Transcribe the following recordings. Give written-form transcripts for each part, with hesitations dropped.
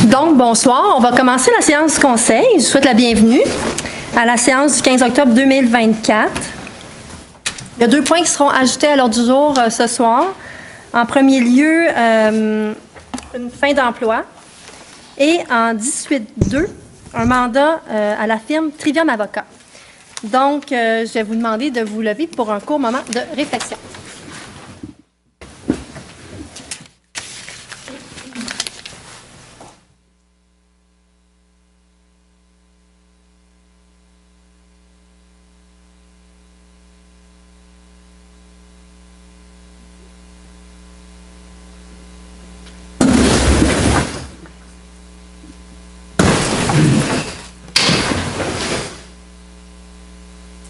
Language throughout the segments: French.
Donc, bonsoir. On va commencer la séance du Conseil. Je vous souhaite la bienvenue à la séance du 15 octobre 2024. Il y a 2 points qui seront ajoutés à l'ordre du jour ce soir. En premier lieu, une fin d'emploi et en 18.2, un mandat à la firme Trivium Avocat. Donc, je vais vous demander de vous lever pour un court moment de réflexion.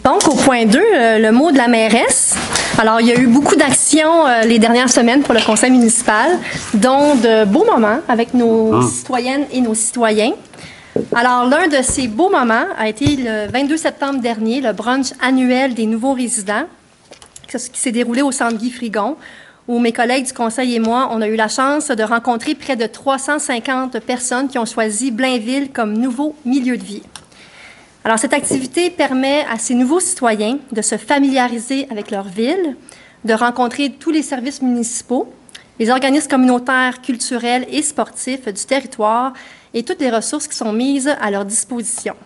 Donc, au point 2, le mot de la mairesse. Alors, il y a eu beaucoup d'actions les dernières semaines pour le conseil municipal, dont de beaux moments avec nos citoyennes et nos citoyens. Alors, l'un de ces beaux moments a été le 22 septembre dernier, le brunch annuel des nouveaux résidents, qui s'est déroulé au Centre Guy Frigon, où mes collègues du conseil et moi, on a eu la chance de rencontrer près de 350 personnes qui ont choisi Blainville comme nouveau milieu de vie. Alors, cette activité permet à ces nouveaux citoyens de se familiariser avec leur ville, de rencontrer tous les services municipaux, les organismes communautaires, culturels et sportifs du territoire et toutes les ressources qui sont mises à leur disposition.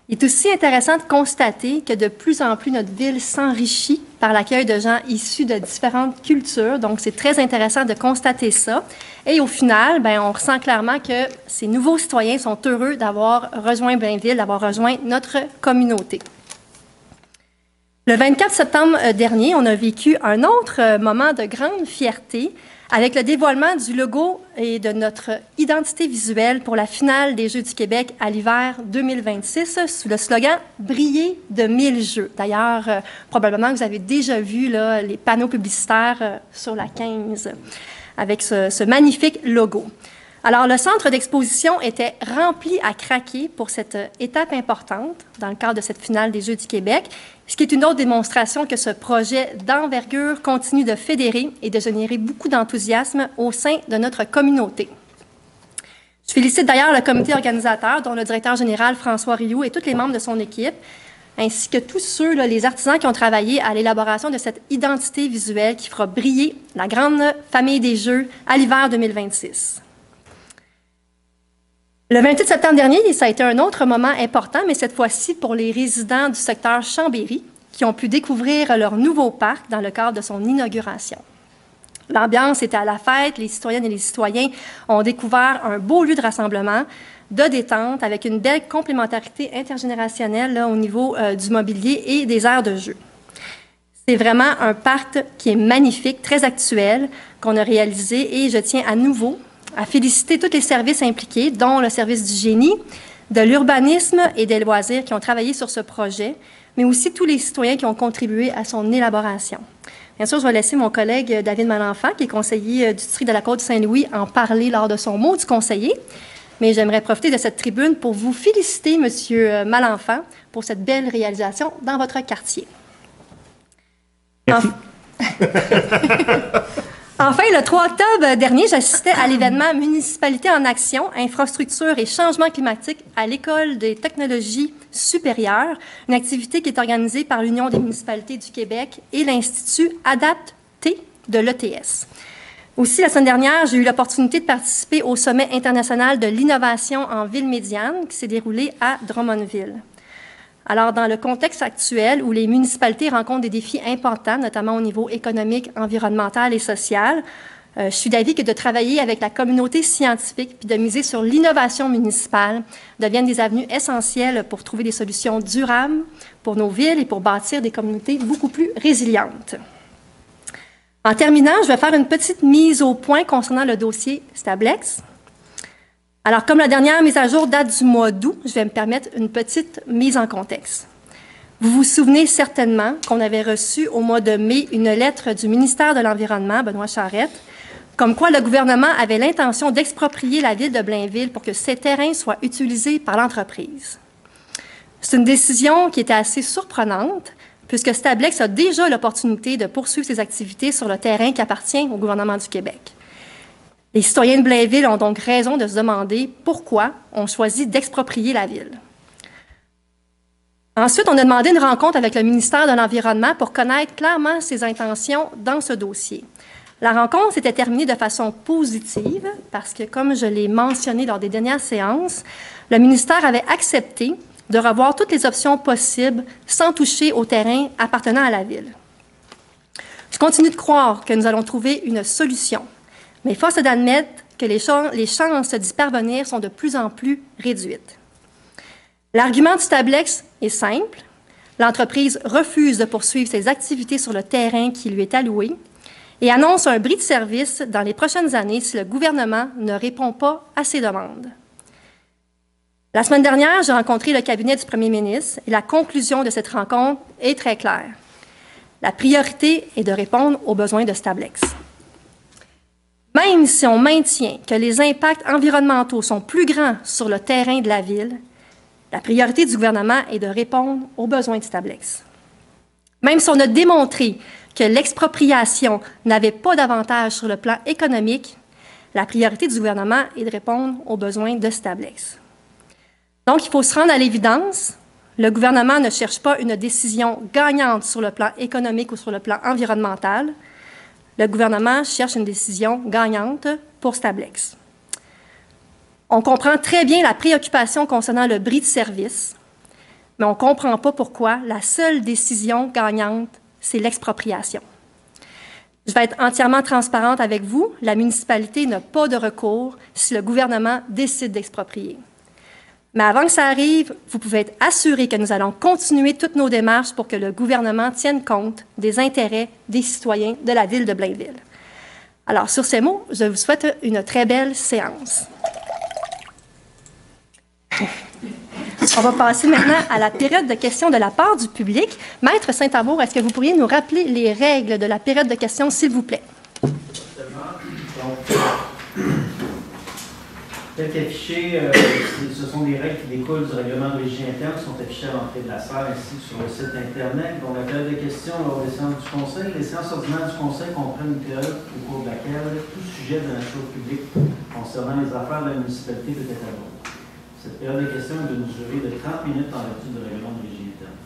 Il est aussi intéressant de constater que de plus en plus notre ville s'enrichit par l'accueil de gens issus de différentes cultures. Donc, c'est très intéressant de constater ça. Et au final, on ressent clairement que ces nouveaux citoyens sont heureux d'avoir rejoint Blainville, d'avoir rejoint notre communauté. Le 24 septembre dernier, on a vécu un autre moment de grande fierté avec le dévoilement du logo et de notre identité visuelle pour la finale des Jeux du Québec à l'hiver 2026 sous le slogan « Briller de 1000 Jeux ». D'ailleurs, probablement que vous avez déjà vu là, les panneaux publicitaires sur la 15 avec ce magnifique logo. Alors, le centre d'exposition était rempli à craquer pour cette étape importante dans le cadre de cette finale des Jeux du Québec, ce qui est une autre démonstration que ce projet d'envergure continue de fédérer et de générer beaucoup d'enthousiasme au sein de notre communauté. Je félicite d'ailleurs le comité organisateur, dont le directeur général François Rioux et tous les membres de son équipe, ainsi que tous ceux, les artisans qui ont travaillé à l'élaboration de cette identité visuelle qui fera briller la grande famille des Jeux à l'hiver 2026. Le 28 septembre dernier, ça a été un autre moment important, mais cette fois-ci pour les résidents du secteur Chambéry, qui ont pu découvrir leur nouveau parc dans le cadre de son inauguration. L'ambiance était à la fête, les citoyennes et les citoyens ont découvert un beau lieu de rassemblement, de détente, avec une belle complémentarité intergénérationnelle là, au niveau du mobilier et des aires de jeu. C'est vraiment un parc qui est magnifique, très actuel, qu'on a réalisé et je tiens à nouveau à féliciter tous les services impliqués, dont le service du génie, de l'urbanisme et des loisirs qui ont travaillé sur ce projet, mais aussi tous les citoyens qui ont contribué à son élaboration. Bien sûr, je vais laisser mon collègue David Malenfant, qui est conseiller du district de la Côte-Saint-Louis, en parler lors de son mot du conseiller, mais j'aimerais profiter de cette tribune pour vous féliciter, Monsieur Malenfant, pour cette belle réalisation dans votre quartier. Merci. Enfin, le 3 octobre dernier, j'assistais à l'événement Municipalité en action, infrastructure et changement climatique à l'École des technologies supérieures, une activité qui est organisée par l'Union des municipalités du Québec et l'Institut Adapté de l'ETS. Aussi, la semaine dernière, j'ai eu l'opportunité de participer au Sommet international de l'innovation en ville médiane qui s'est déroulé à Drummondville. Alors, dans le contexte actuel où les municipalités rencontrent des défis importants, notamment au niveau économique, environnemental et social, je suis d'avis que de travailler avec la communauté scientifique puis de miser sur l'innovation municipale deviennent des avenues essentielles pour trouver des solutions durables pour nos villes et pour bâtir des communautés beaucoup plus résilientes. En terminant, je vais faire une petite mise au point concernant le dossier Stablex. Alors, comme la dernière mise à jour date du mois d'août, je vais me permettre une petite mise en contexte. Vous vous souvenez certainement qu'on avait reçu au mois de mai une lettre du ministère de l'Environnement, Benoît Charette, comme quoi le gouvernement avait l'intention d'exproprier la ville de Blainville pour que ces terrains soient utilisés par l'entreprise. C'est une décision qui était assez surprenante, puisque Stablex a déjà l'opportunité de poursuivre ses activités sur le terrain qui appartient au gouvernement du Québec. Les citoyens de Blainville ont donc raison de se demander pourquoi on choisit d'exproprier la ville. Ensuite, on a demandé une rencontre avec le ministère de l'Environnement pour connaître clairement ses intentions dans ce dossier. La rencontre s'était terminée de façon positive parce que, comme je l'ai mentionné lors des dernières séances, le ministère avait accepté de revoir toutes les options possibles sans toucher au terrain appartenant à la ville. Je continue de croire que nous allons trouver une solution, mais force est d'admettre que les chances d'y parvenir sont de plus en plus réduites. L'argument du Stablex est simple. L'entreprise refuse de poursuivre ses activités sur le terrain qui lui est alloué et annonce un bris de service dans les prochaines années si le gouvernement ne répond pas à ses demandes. La semaine dernière, j'ai rencontré le cabinet du premier ministre et la conclusion de cette rencontre est très claire. La priorité est de répondre aux besoins de Stablex. Même si on maintient que les impacts environnementaux sont plus grands sur le terrain de la ville, la priorité du gouvernement est de répondre aux besoins de Stablex. Même si on a démontré que l'expropriation n'avait pas d'avantage sur le plan économique, la priorité du gouvernement est de répondre aux besoins de Stablex. Donc, il faut se rendre à l'évidence, le gouvernement ne cherche pas une décision gagnante sur le plan économique ou sur le plan environnemental. Le gouvernement cherche une décision gagnante pour Stablex. On comprend très bien la préoccupation concernant le bris de service, mais on ne comprend pas pourquoi la seule décision gagnante, c'est l'expropriation. Je vais être entièrement transparente avec vous. La municipalité n'a pas de recours si le gouvernement décide d'exproprier. Mais avant que ça arrive, vous pouvez être assurés que nous allons continuer toutes nos démarches pour que le gouvernement tienne compte des intérêts des citoyens de la ville de Blainville. Alors, sur ces mots, je vous souhaite une très belle séance. On va passer maintenant à la période de questions de la part du public. Maître Saint-Amour, est-ce que vous pourriez nous rappeler les règles de la période de questions, s'il vous plaît? Tel qu'affiché, ce sont des règles qui découlent du règlement d'origine interne qui sont affichées à l'entrée de la salle ainsi que sur le site Internet. Donc, la période de questions lors des séances du Conseil. Les séances ordinaires du Conseil comprennent une période au cours de laquelle tout sujet de nature publique concernant les affaires de la municipalité peut être abordé. Cette période de questions est d'une durée de 30 minutes en vertu du règlement d'origine interne.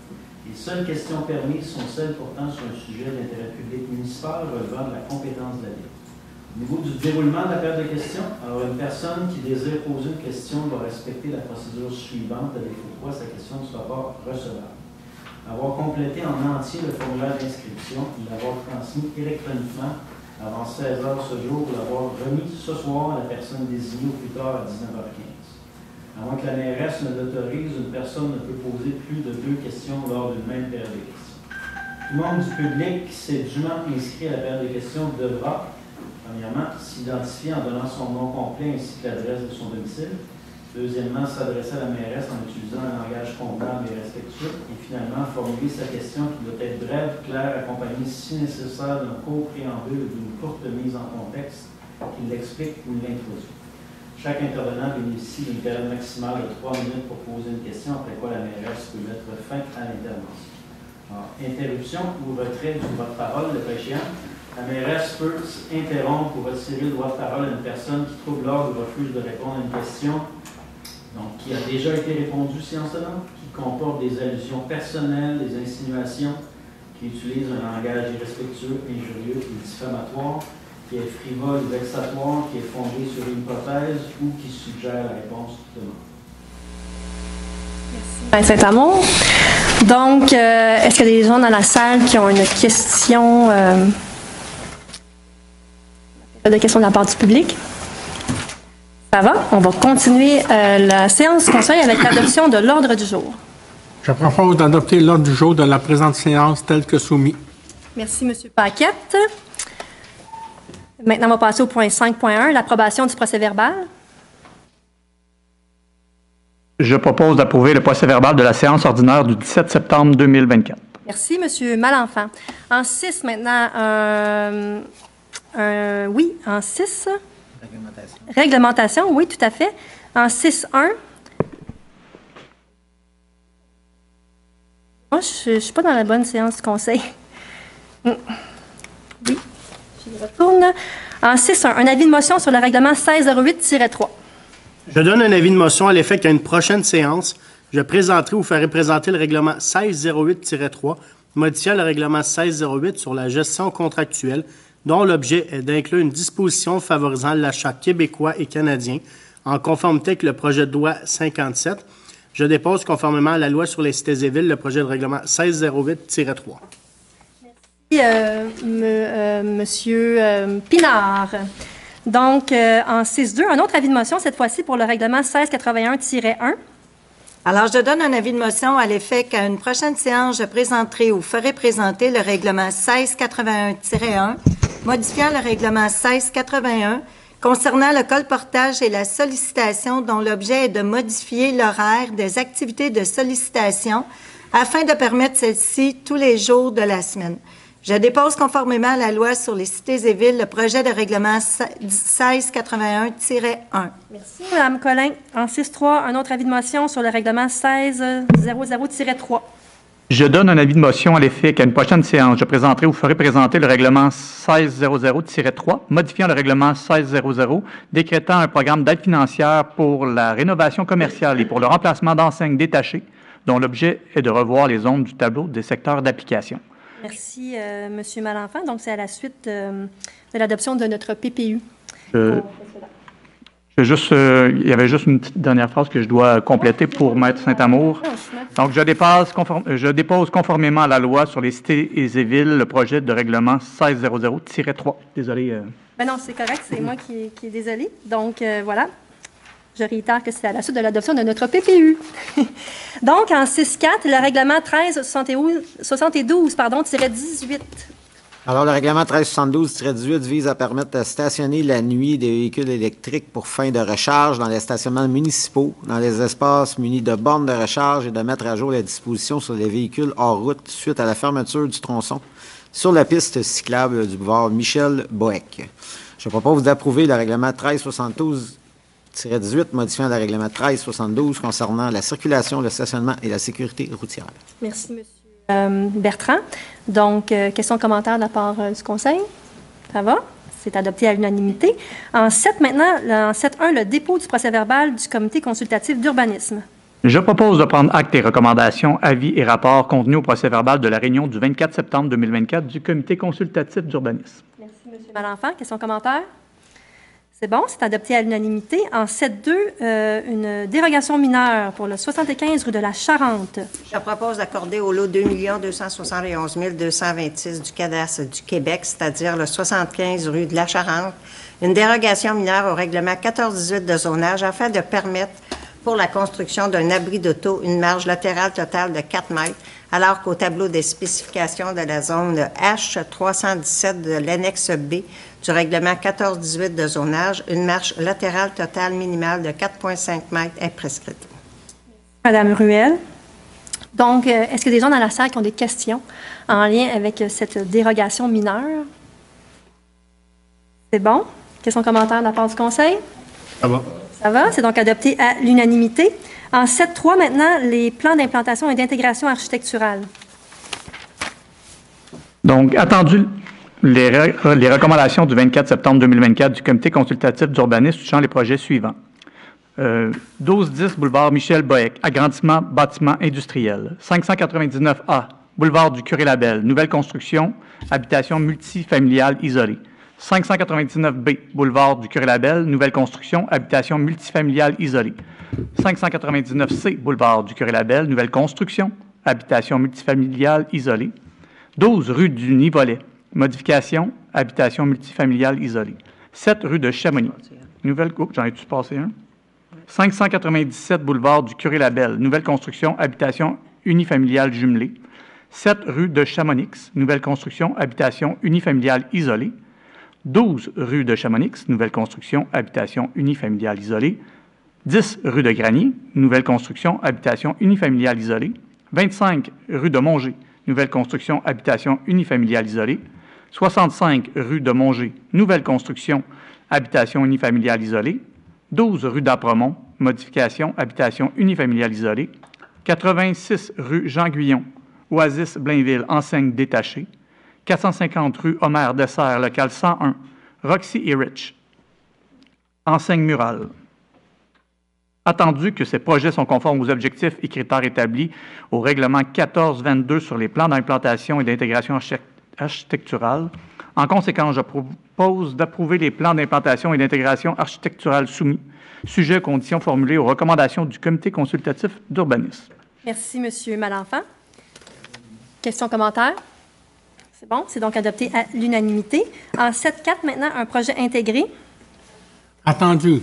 Les seules questions permises sont celles portant sur un sujet d'intérêt public municipal relevant de la compétence de la ville. Au niveau du déroulement de la période de questions, alors une personne qui désire poser une question doit respecter la procédure suivante, à défaut de quoi sa question ne sera pas recevable. Avoir complété en entier le formulaire d'inscription, l'avoir transmis électroniquement avant 16 h ce jour ou l'avoir remis ce soir à la personne désignée au plus tard à 19 h 15. À moins que la mairesse ne l'autorise, une personne ne peut poser plus de 2 questions lors d'une même période de questions. Tout le monde du public qui s'est dûment inscrit à la période de questions devra, premièrement, s'identifier en donnant son nom complet ainsi que l'adresse de son domicile. Deuxièmement, s'adresser à la mairesse en utilisant un langage convenable et respectueux. Et finalement, formuler sa question qui doit être brève, claire, accompagnée si nécessaire d'un court préambule ou d'une courte mise en contexte qui l'explique ou l'introduit. Chaque intervenant bénéficie d'une période maximale de 3 minutes pour poser une question, après quoi la mairesse peut mettre fin à l'intervention. Interruption ou retrait du droit de parole, le cas échéant. La mairesse peut interrompre ou retirer le droit de parole à une personne qui trouve l'ordre ou refuse de répondre à une question donc, qui a déjà été répondue séance tenante, qui comporte des allusions personnelles, des insinuations, qui utilise un langage irrespectueux, injurieux et diffamatoire, qui est frivole ou vexatoire, qui est fondé sur une hypothèse ou qui suggère la réponse du demande. Merci. Saint-Amour. Donc, est-ce qu'il y a des gens dans la salle qui ont une question, de questions de la part du public? Ça va? On va continuer la séance du Conseil avec l'adoption de l'ordre du jour. Je propose d'adopter l'ordre du jour de la présente séance tel que soumis. Merci, M. Paquette. Maintenant, on va passer au point 5.1, l'approbation du procès-verbal. Je propose d'approuver le procès-verbal de la séance ordinaire du 17 septembre 2024. Merci, M. Malenfant. En 6, maintenant, oui, en 6. Réglementation. Réglementation, oui, tout à fait. En 6.1. Moi, je ne suis pas dans la bonne séance du Conseil. Oui. Je retourne. En 6.1, un avis de motion sur le règlement 1608-3. Je donne un avis de motion à l'effet qu'à une prochaine séance, je présenterai ou ferai présenter le règlement 1608-3, modifiant le règlement 1608 sur la gestion contractuelle, dont l'objet est d'inclure une disposition favorisant l'achat québécois et canadien, en conformité avec le projet de loi 57. Je dépose conformément à la loi sur les cités et villes le projet de règlement 1608-3. Monsieur Pinard. Donc, en 6.2, un autre avis de motion, cette fois-ci pour le règlement 1681-1. Alors, je donne un avis de motion à l'effet qu'à une prochaine séance, je présenterai ou ferai présenter le règlement 1681-1, modifiant le règlement 1681 concernant le colportage et la sollicitation dont l'objet est de modifier l'horaire des activités de sollicitation afin de permettre celles-ci tous les jours de la semaine. Je dépose conformément à la loi sur les cités et villes le projet de règlement 1681-1. Merci, Mme Collin. En 6.3, un autre avis de motion sur le règlement 1600-3. Je donne un avis de motion à l'effet qu'à une prochaine séance, je présenterai ou ferai présenter le règlement 1600-3, modifiant le règlement 1600, décrétant un programme d'aide financière pour la rénovation commerciale et pour le remplacement d'enseignes détachées, dont l'objet est de revoir les zones du tableau des secteurs d'application. Merci, M. Malenfant. Donc, c'est à la suite de l'adoption de notre PPU. Il y avait juste une petite dernière phrase que je dois compléter pour Maître Saint-Amour. Donc, je dépose conformément à la loi sur les cités et villes le projet de règlement 1600-3. Désolé. Ben non, c'est correct. C'est moi qui est désolée. Donc, voilà. Je réitère que c'est à la suite de l'adoption de notre PPU. Donc, en 6.4, le règlement 1372-18. Alors, le règlement 1372-18 vise à permettre de stationner la nuit des véhicules électriques pour fin de recharge dans les stationnements municipaux, dans les espaces munis de bornes de recharge et de mettre à jour les dispositions sur les véhicules hors route suite à la fermeture du tronçon sur la piste cyclable du boulevard Michel-Boeck. Je propose d'approuver le règlement 1372-18 modifiant le règlement 1372 concernant la circulation, le stationnement et la sécurité routière. Merci, M. Bertrand. Donc, questions, commentaires de la part du Conseil? Ça va? C'est adopté à l'unanimité. En 7 maintenant, en 7.1, le dépôt du procès-verbal du comité consultatif d'urbanisme. Je propose de prendre acte des recommandations, avis et rapports contenus au procès-verbal de la réunion du 24 septembre 2024 du comité consultatif d'urbanisme. Merci, M. Malenfant. Questions, commentaires? C'est bon, c'est adopté à l'unanimité. En 7.2, une dérogation mineure pour le 75 rue de la Charente. Je propose d'accorder au lot 2 271 226 du cadastre du Québec, c'est-à-dire le 75 rue de la Charente, une dérogation mineure au règlement 1418 de zonage afin de permettre pour la construction d'un abri d'auto une marge latérale totale de 4 mètres, alors qu'au tableau des spécifications de la zone H317 de l'annexe B du règlement 1418 de zonage, une marge latérale totale minimale de 4,5 mètres est prescrite. Madame Ruel. Donc, est-ce qu'il y a des gens dans la salle qui ont des questions en lien avec cette dérogation mineure? C'est bon? Questions, commentaires de la part du Conseil? Ça va. Ça va, c'est donc adopté à l'unanimité. En 7.3, maintenant, les plans d'implantation et d'intégration architecturale. Donc, attendu les recommandations du 24 septembre 2024 du comité consultatif d'urbanisme touchant les projets suivants. 1210 boulevard Michel-Boeck, agrandissement bâtiment industriel. 599A, boulevard du Curé-Labelle, nouvelle construction, habitation multifamiliale isolée. 599B, boulevard du Curé-Labelle, nouvelle construction, habitation multifamiliale isolée. 599C, boulevard du Curé-Labelle, nouvelle construction, habitation multifamiliale isolée. 12 rue du Nivolet, modification, habitation multifamiliale isolée. 7 rue de Chamonix, nouvelle... Oh, j'en ai-tu passé un? 597 boulevard du Curé-Labelle, nouvelle construction, habitation unifamiliale jumelée. 7 rue de Chamonix, nouvelle construction, habitation unifamiliale isolée. 12 rue de Chamonix, nouvelle construction, habitation unifamiliale isolée. 10 rue de Granier, nouvelle construction, habitation unifamiliale isolée. 25 rue de Mongé, nouvelle construction, habitation unifamiliale isolée. 65 rue de Mongé, nouvelle construction, habitation unifamiliale isolée. 12 rue d'Apremont, modification, habitation unifamiliale isolée. 86 rue Jean Guyon, Oasis Blainville, enseigne détachée. 450 rue Omer Dessert, local 101, Roxy et Rich. Enseigne murale. Attendu que ces projets sont conformes aux objectifs et critères établis au règlement 1422 sur les plans d'implantation et d'intégration architecturale, en conséquence, je propose d'approuver les plans d'implantation et d'intégration architecturale soumis, sujet aux conditions formulées aux recommandations du Comité consultatif d'urbanisme. Merci, M. Malenfant. Questions, commentaires? C'est bon, c'est donc adopté à l'unanimité. En 7.4, maintenant, un projet intégré. Attendu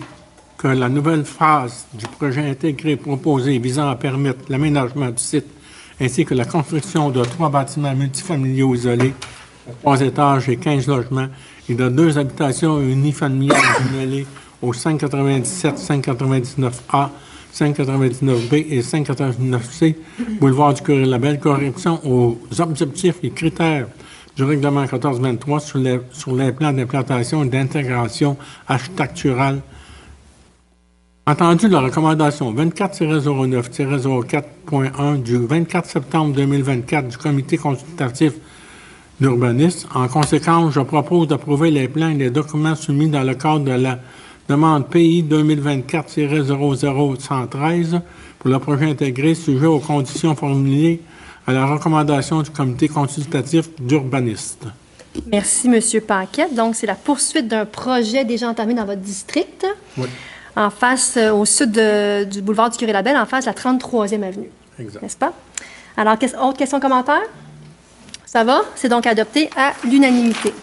que la nouvelle phase du projet intégré proposé visant à permettre l'aménagement du site ainsi que la construction de 3 bâtiments multifamiliaux isolés, 3 étages et 15 logements, et de 2 habitations unifamiliales jumelées au 597, 599A, 599B et 599C, boulevard du Curé-Labelle, correction aux objectifs et critères du règlement 1423 sur les plans d'implantation et d'intégration architecturale. Entendu la recommandation 24-09-04.1 du 24 septembre 2024 du Comité consultatif d'urbanisme, en conséquence, je propose d'approuver les plans et les documents soumis dans le cadre de la demande PI 2024-00113 pour le projet intégré sujet aux conditions formulées à la recommandation du Comité consultatif d'urbanisme. Merci, M. Paquette. Donc, c'est la poursuite d'un projet déjà entamé dans votre district. Oui. En face, au sud du boulevard du Curé-Labelle, en face de la 33e avenue. Exact. N'est-ce pas? Alors, autre question, commentaire? Ça va? C'est donc adopté à l'unanimité.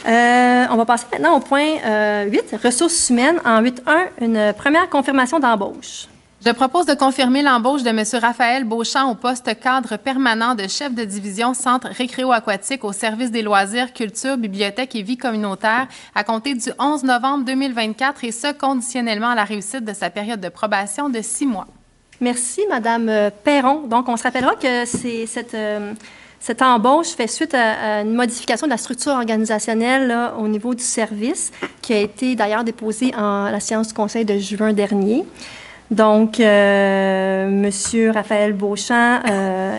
On va passer maintenant au point 8, ressources humaines. En 8.1, une première confirmation d'embauche. Je propose de confirmer l'embauche de M. Raphaël Beauchamp au poste cadre permanent de chef de division Centre récréo-aquatique au service des loisirs, culture, bibliothèque et vie communautaire à compter du 11 novembre 2024 et ce, conditionnellement à la réussite de sa période de probation de 6 mois. Merci, Mme Perron. Donc, on se rappellera que cette embauche fait suite à une modification de la structure organisationnelle là, au niveau du service qui a été d'ailleurs déposée en la séance du Conseil de juin dernier. Donc, M. Raphaël Beauchamp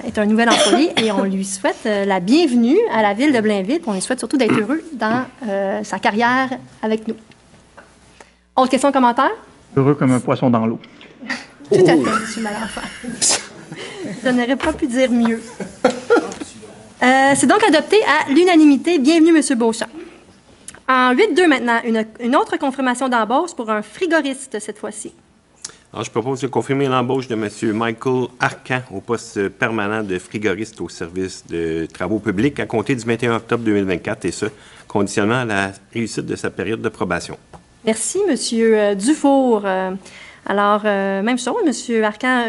est un nouvel employé et on lui souhaite la bienvenue à la ville de Blainville. On lui souhaite surtout d'être heureux dans sa carrière avec nous. Autre question, commentaire? Heureux comme un poisson dans l'eau. Tout à fait, M. Malenfant. Je n'aurais pas pu dire mieux. C'est donc adopté à l'unanimité. Bienvenue, M. Beauchamp. En 8.2 maintenant, une autre confirmation d'embauche pour un frigoriste cette fois-ci. Alors, je propose de confirmer l'embauche de M. Michael Arcan au poste permanent de frigoriste au service de travaux publics à compter du 21 octobre 2024 et ce, conditionnement à la réussite de sa période de probation. Merci, M. Dufour. Alors, même chose, M. Arcan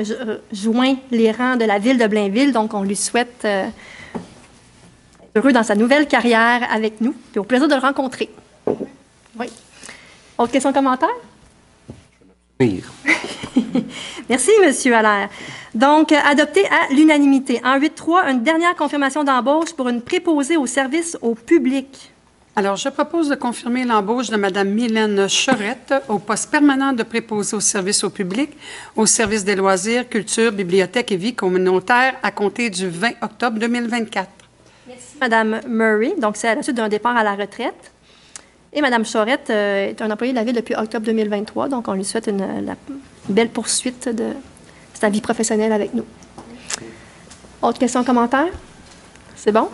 joint les rangs de la ville de Blainville, donc on lui souhaite être heureux dans sa nouvelle carrière avec nous, puis au plaisir de le rencontrer. Oui. Autre question, commentaire? Merci, M. Allaire. Donc, adopté à l'unanimité. En 8.3, une dernière confirmation d'embauche pour une préposée au service au public. Alors, je propose de confirmer l'embauche de Mme Mylène Chorette au poste permanent de préposée au service au public, au service des loisirs, culture, bibliothèque et vie communautaire à compter du 20 octobre 2024. Merci, Mme Murray. Donc, c'est à la suite d'un départ à la retraite. Et Mme Chorette est un employé de la Ville depuis octobre 2023, donc on lui souhaite une belle poursuite de sa vie professionnelle avec nous. Autre question, commentaire? C'est bon?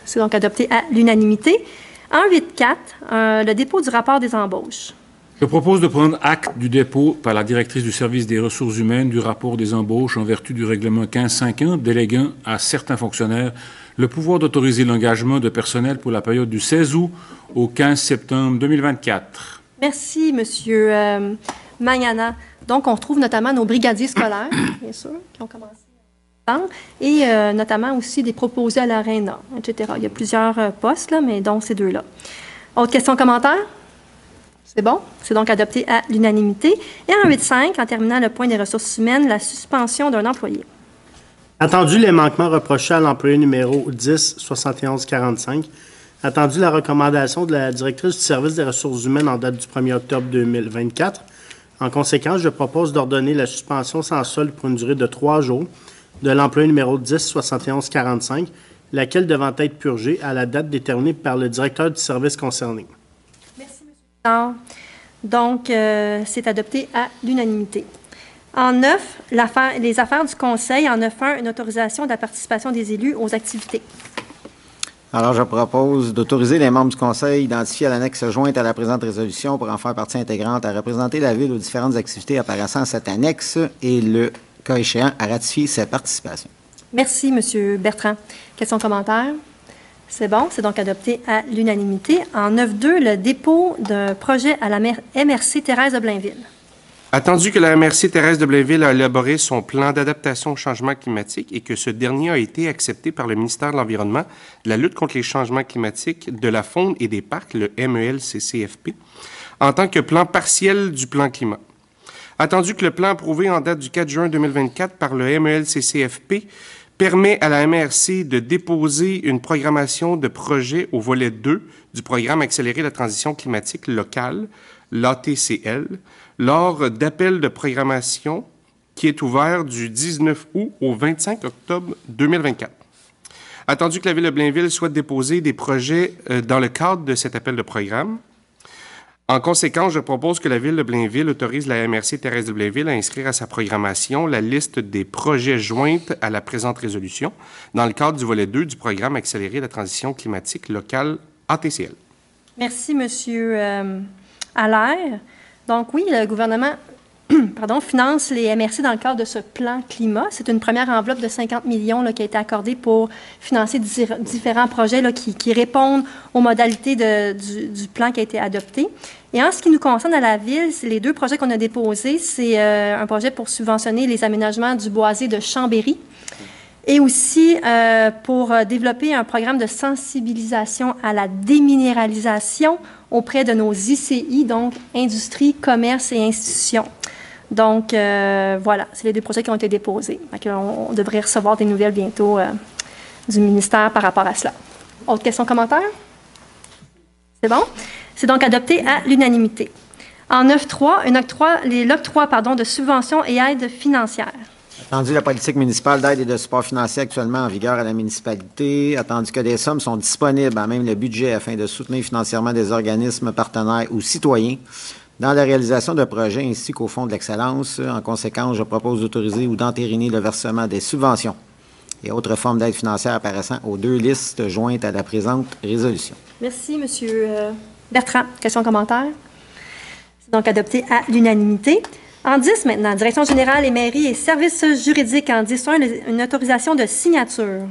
C'est donc adopté à l'unanimité. En 8.4, le dépôt du rapport des embauches. Je propose de prendre acte du dépôt par la directrice du service des ressources humaines du rapport des embauches en vertu du règlement 15.5.1 déléguant à certains fonctionnaires le pouvoir d'autoriser l'engagement de personnel pour la période du 16 août au 15 septembre 2024. Merci, M. Magnana. Donc, on retrouve notamment nos brigadiers scolaires, bien sûr, qui ont commencé et notamment aussi des proposés à l'ARENA, etc. Il y a plusieurs postes, là, mais donc ces deux-là. Autre question, commentaire? C'est bon. C'est donc adopté à l'unanimité. Et en 8.5, en terminant le point des ressources humaines, la suspension d'un employé. Attendu les manquements reprochés à l'employé numéro 10 71 45. Attendu la recommandation de la directrice du service des ressources humaines en date du 1er octobre 2024. En conséquence, je propose d'ordonner la suspension sans solde pour une durée de 3 jours de l'employé numéro 10 71 45, laquelle devant être purgée à la date déterminée par le directeur du service concerné. Non. Donc, c'est adopté à l'unanimité. En 9, les affaires du Conseil. En 9.1, une autorisation de la participation des élus aux activités. Alors, je propose d'autoriser les membres du Conseil identifiés à l'annexe jointe à la présente résolution pour en faire partie intégrante à représenter la Ville aux différentes activités apparaissant à cette annexe et, le cas échéant, à ratifier sa participation. Merci, M. Bertrand. Questions, commentaires? C'est bon, c'est donc adopté à l'unanimité. En 9.2, le dépôt d'un projet à la MRC Thérèse de Blainville. Attendu que la MRC Thérèse de Blainville a élaboré son plan d'adaptation au changement climatique et que ce dernier a été accepté par le ministère de l'Environnement, de la lutte contre les changements climatiques, de la faune et des parcs, le MELCCFP, en tant que plan partiel du plan climat. Attendu que le plan approuvé en date du 4 juin 2024 par le MELCCFP permet à la MRC de déposer une programmation de projet au volet 2 du programme Accélérer la transition climatique locale, l'ATCL, lors d'appel de programmation qui est ouvert du 19 août au 25 octobre 2024. Attendu que la Ville de Blainville souhaite déposer des projets dans le cadre de cet appel de programme, en conséquence, je propose que la Ville de Blainville autorise la MRC Thérèse de Blainville à inscrire à sa programmation la liste des projets joints à la présente résolution dans le cadre du volet 2 du programme Accélérer la transition climatique locale ATCL. Merci, M. Allaire. Donc oui, le gouvernement finance les MRC dans le cadre de ce plan climat. C'est une première enveloppe de 50 millions là, qui a été accordée pour financer différents projets là, qui répondent aux modalités du plan qui a été adopté. Et en ce qui nous concerne à la Ville, les deux projets qu'on a déposés, c'est un projet pour subventionner les aménagements du boisé de Chambéry et aussi pour développer un programme de sensibilisation à la déminéralisation auprès de nos ICI, donc industrie, commerce et institutions. Donc, voilà, c'est les deux projets qui ont été déposés. On devrait recevoir des nouvelles bientôt du ministère par rapport à cela. Autre question, commentaire? C'est bon? C'est donc adopté à l'unanimité. En 9.3, l'octroi de subventions et aides financières. Attendu la politique municipale d'aide et de support financier actuellement en vigueur à la municipalité, attendu que des sommes sont disponibles à même le budget afin de soutenir financièrement des organismes partenaires ou citoyens dans la réalisation de projets ainsi qu'au Fonds de l'excellence. En conséquence, je propose d'autoriser ou d'entériner le versement des subventions et autres formes d'aide financière apparaissant aux deux listes jointes à la présente résolution. Merci, M. Bertrand. Questions, commentaires? C'est donc adopté à l'unanimité. En 10 maintenant, Direction générale et mairie et services juridiques. En 10.1, une autorisation de signature.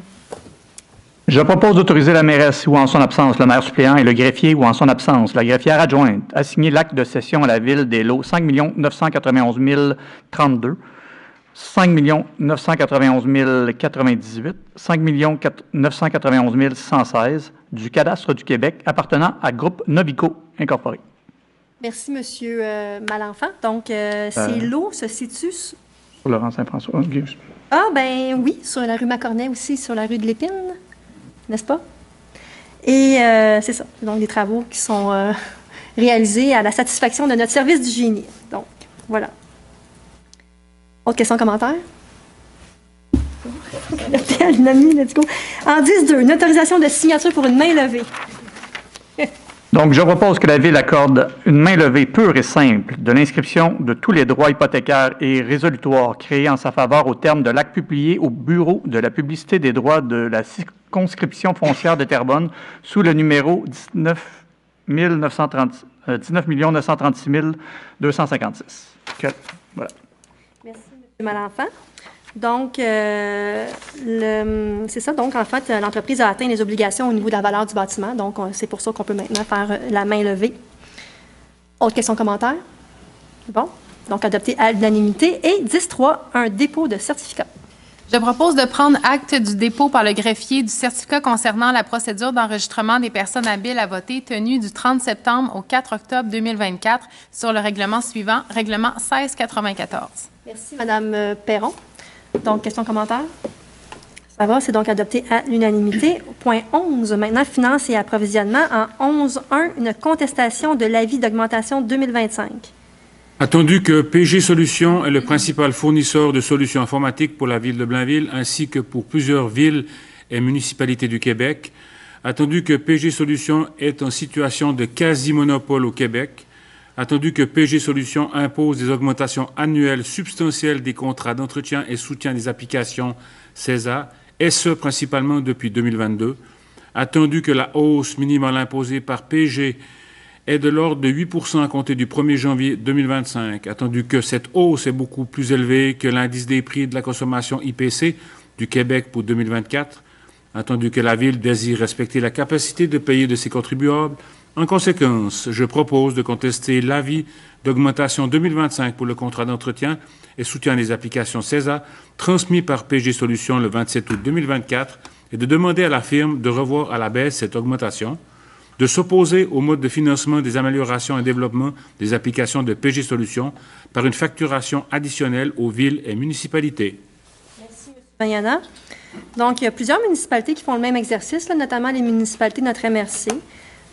Je propose d'autoriser la mairesse ou en son absence le maire suppléant et le greffier ou en son absence la greffière adjointe à signer l'acte de cession à la Ville des lots 5 991 032, 5 991 098, 5 991 116 du cadastre du Québec appartenant à Groupe Novico Incorporé. Merci, M. Malenfant. Donc, ces lots se situent sur Laurent Saint-François. Ah, ben oui, sur la rue Macornet aussi, sur la rue de l'Épine, n'est-ce pas? Et c'est ça. Donc, des travaux qui sont réalisés à la satisfaction de notre service du génie. Donc, voilà. Autre question, commentaire? Let's go. En 10.2, une autorisation de signature pour une main levée. Donc, je propose que la Ville accorde une main levée pure et simple de l'inscription de tous les droits hypothécaires et résolutoires créés en sa faveur au terme de l'acte publié au Bureau de la publicité des droits de la circonscription foncière de Terrebonne sous le numéro 19 936 256. Voilà. Merci, M. Malenfant. Donc, c'est ça. Donc, en fait, l'entreprise a atteint les obligations au niveau de la valeur du bâtiment. Donc, c'est pour ça qu'on peut maintenant faire la main levée. Autre question, commentaire? Bon. Donc, adopté à l'unanimité. Et 10.3, un dépôt de certificat. Je propose de prendre acte du dépôt par le greffier du certificat concernant la procédure d'enregistrement des personnes habiles à voter tenue du 30 septembre au 4 octobre 2024 sur le règlement suivant, règlement 1694. Merci, Mme Perron. Donc, question, commentaire? Ça va, c'est donc adopté à l'unanimité. Point 11, maintenant, finances et approvisionnement. En 11.1, une contestation de l'avis d'augmentation 2025. Attendu que PG Solutions est le principal fournisseur de solutions informatiques pour la Ville de Blainville, ainsi que pour plusieurs villes et municipalités du Québec, Attendu que PG Solutions est en situation de quasi-monopole au Québec, attendu que PG Solutions impose des augmentations annuelles substantielles des contrats d'entretien et soutien des applications CESA, et ce principalement depuis 2022, attendu que la hausse minimale imposée par PG est de l'ordre de 8% à compter du 1er janvier 2025, attendu que cette hausse est beaucoup plus élevée que l'indice des prix de la consommation IPC du Québec pour 2024, attendu que la Ville désire respecter la capacité de payer de ses contribuables. En conséquence, je propose de contester l'avis d'augmentation 2025 pour le contrat d'entretien et soutien des applications CESA transmis par PG Solutions le 27 août 2024 et de demander à la firme de revoir à la baisse cette augmentation, de s'opposer au mode de financement des améliorations et développement des applications de PG Solutions par une facturation additionnelle aux villes et municipalités. Merci, M. Mayana. Donc, il y a plusieurs municipalités qui font le même exercice, là, notamment les municipalités de notre MRC.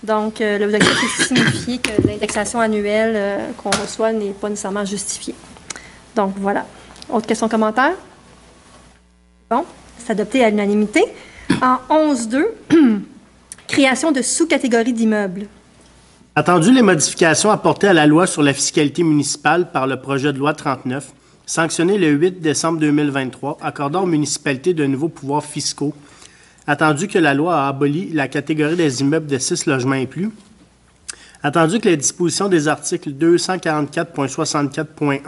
Donc, l'objectif est de signifier que l'indexation annuelle qu'on reçoit n'est pas nécessairement justifiée. Donc, voilà. Autre question, commentaire? Bon, c'est adopté à l'unanimité. En 11.2, création de sous-catégories d'immeubles. Attendu les modifications apportées à la loi sur la fiscalité municipale par le projet de loi 39, sanctionné le 8 décembre 2023, accordant aux municipalités de nouveaux pouvoirs fiscaux, attendu que la loi a aboli la catégorie des immeubles de 6 logements et plus, attendu que les dispositions des articles 244.64.1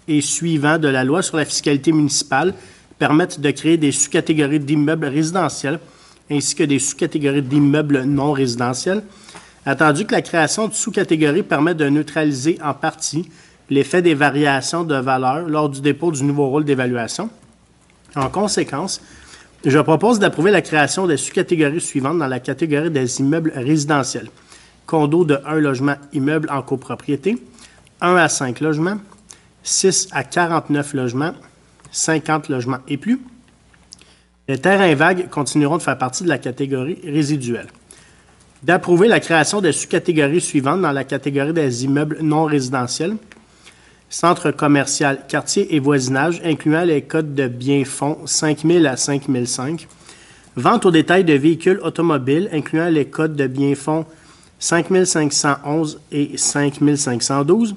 et suivants de la loi sur la fiscalité municipale permettent de créer des sous-catégories d'immeubles résidentiels ainsi que des sous-catégories d'immeubles non résidentiels, attendu que la création de sous-catégories permet de neutraliser en partie l'effet des variations de valeur lors du dépôt du nouveau rôle d'évaluation. En conséquence, je propose d'approuver la création des sous-catégories suivantes dans la catégorie des immeubles résidentiels. Condos de 1 logement immeuble en copropriété, 1 à 5 logements, 6 à 49 logements, 50 logements et plus. Les terrains vagues continueront de faire partie de la catégorie résiduelle. D'approuver la création des sous-catégories suivantes dans la catégorie des immeubles non résidentiels. Centre commercial, quartier et voisinage, incluant les codes de biens-fonds 5000 à 5005. Vente au détail de véhicules automobiles, incluant les codes de biens-fonds 5511 et 5512.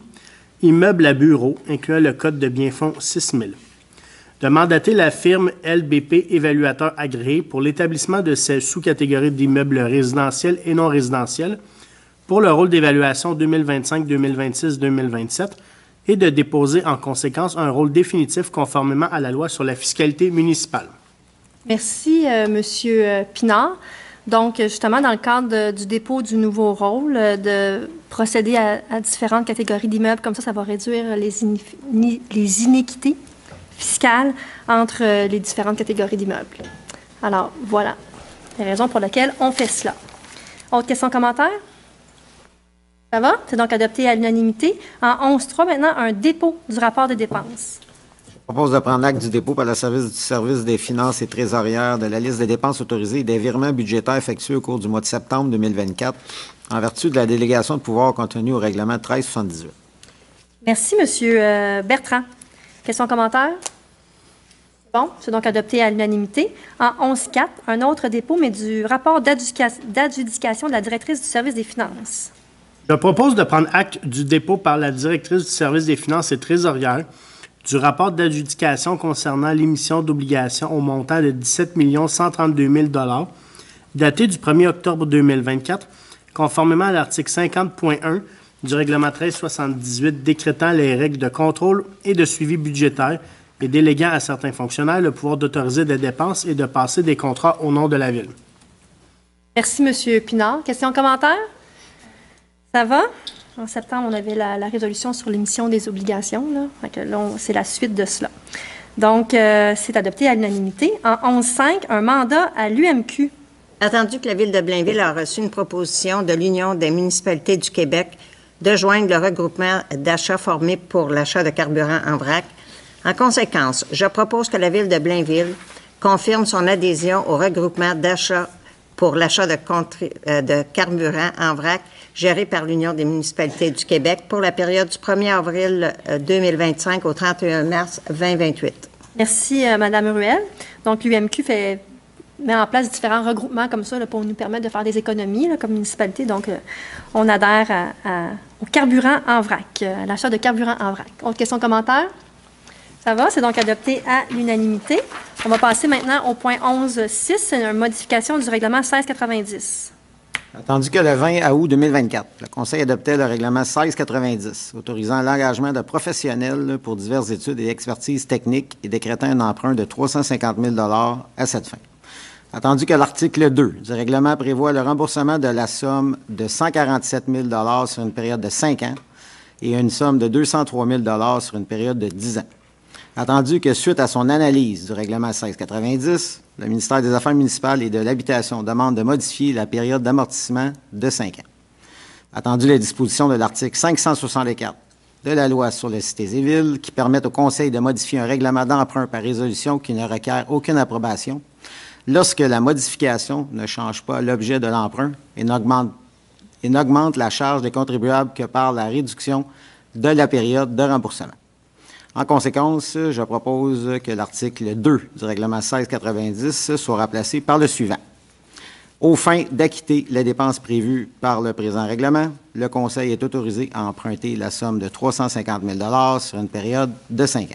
Immeubles à bureaux, incluant le code de biens-fonds 6000. De mandater la firme LBP Évaluateur agréé pour l'établissement de ces sous-catégories d'immeubles résidentiels et non résidentiels pour le rôle d'évaluation 2025, 2026, 2027 et de déposer en conséquence un rôle définitif conformément à la loi sur la fiscalité municipale. Merci, Monsieur Pinard. Donc, justement, dans le cadre du dépôt du nouveau rôle, de procéder à différentes catégories d'immeubles, comme ça va réduire les inéquités fiscales entre les différentes catégories d'immeubles. Alors, voilà les raisons pour lesquelles on fait cela. Autre question, commentaire? Ça va? C'est donc adopté à l'unanimité. En 11.3, maintenant, un dépôt du rapport de dépenses. Je propose de prendre acte du dépôt par le service des finances et trésorières de la liste des dépenses autorisées et des virements budgétaires effectués au cours du mois de septembre 2024 en vertu de la délégation de pouvoir contenue au règlement 1378. Merci, M. Bertrand. Questions, commentaires? Bon, c'est donc adopté à l'unanimité. En 11.4, un autre dépôt, mais du rapport d'adjudication de la directrice du service des finances. Je propose de prendre acte du dépôt par la directrice du service des finances et trésorières du rapport d'adjudication concernant l'émission d'obligations au montant de 17 132 000 $, daté du 1er octobre 2024, conformément à l'article 50.1 du règlement 1378 décrétant les règles de contrôle et de suivi budgétaire et déléguant à certains fonctionnaires le pouvoir d'autoriser des dépenses et de passer des contrats au nom de la Ville. Merci, M. Pinard. Questions, commentaires? Ça va? En septembre, on avait la résolution sur l'émission des obligations. Là, c'est la suite de cela. Donc, c'est adopté à l'unanimité. En 11.5, un mandat à l'UMQ. Attendu que la Ville de Blainville a reçu une proposition de l'Union des municipalités du Québec de joindre le regroupement d'achats formé pour l'achat de carburant en vrac. En conséquence, je propose que la Ville de Blainville confirme son adhésion au regroupement d'achats pour l'achat de carburant en vrac géré par l'Union des municipalités du Québec pour la période du 1er avril 2025 au 31 mars 2028. Merci, Mme Ruel. Donc, l'UMQ fait met en place différents regroupements comme ça là, pour nous permettre de faire des économies là, comme municipalité. Donc, on adhère au carburant en vrac, à l'achat de carburant en vrac. Autre question, commentaire? Ça va, c'est donc adopté à l'unanimité. On va passer maintenant au point 11.6, c'est une modification du règlement 1690. Attendu que le 20 août 2024, le Conseil adoptait le règlement 1690, autorisant l'engagement de professionnels pour diverses études et expertises techniques et décrétant un emprunt de 350 000 à cette fin. Attendu que l'article 2 du règlement prévoit le remboursement de la somme de 147 000 sur une période de 5 ans et une somme de 203 000 sur une période de 10 ans. Attendu que, suite à son analyse du règlement 1690, le ministère des Affaires municipales et de l'Habitation demande de modifier la période d'amortissement de 5 ans. Attendu les dispositions de l'article 564 de la loi sur les cités et villes qui permettent au Conseil de modifier un règlement d'emprunt par résolution qui ne requiert aucune approbation lorsque la modification ne change pas l'objet de l'emprunt et n'augmente la charge des contribuables que par la réduction de la période de remboursement. En conséquence, je propose que l'article 2 du règlement 1690 soit remplacé par le suivant. Aux fins d'acquitter les dépenses prévues par le présent règlement, le Conseil est autorisé à emprunter la somme de 350 000 sur une période de 5 ans.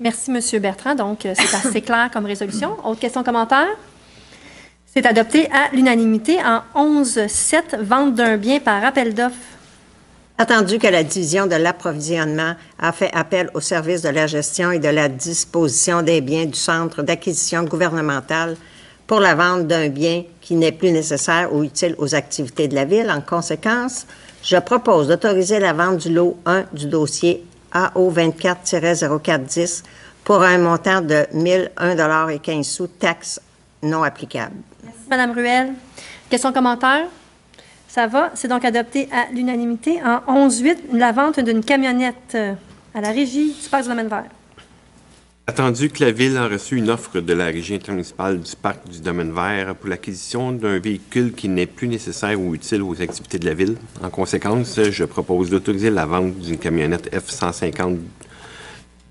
Merci, M. Bertrand. Donc, c'est assez clair comme résolution. Autre question, commentaire? C'est adopté à l'unanimité en 11.7, vente d'un bien par appel d'offres. Attendu que la division de l'approvisionnement a fait appel au service de la gestion et de la disposition des biens du Centre d'acquisition gouvernementale pour la vente d'un bien qui n'est plus nécessaire ou utile aux activités de la Ville. En conséquence, je propose d'autoriser la vente du lot 1 du dossier AO24-0410 pour un montant de 1 001,15 $, taxes non applicables. Merci, Mme Ruel. Question, commentaire? Ça va. C'est donc adopté à l'unanimité en 11.8, la vente d'une camionnette à la Régie du Parc du Domaine vert. Attendu que la Ville a reçu une offre de la Régie intermunicipale du Parc du Domaine vert pour l'acquisition d'un véhicule qui n'est plus nécessaire ou utile aux activités de la Ville. En conséquence, je propose d'autoriser la vente d'une camionnette F-150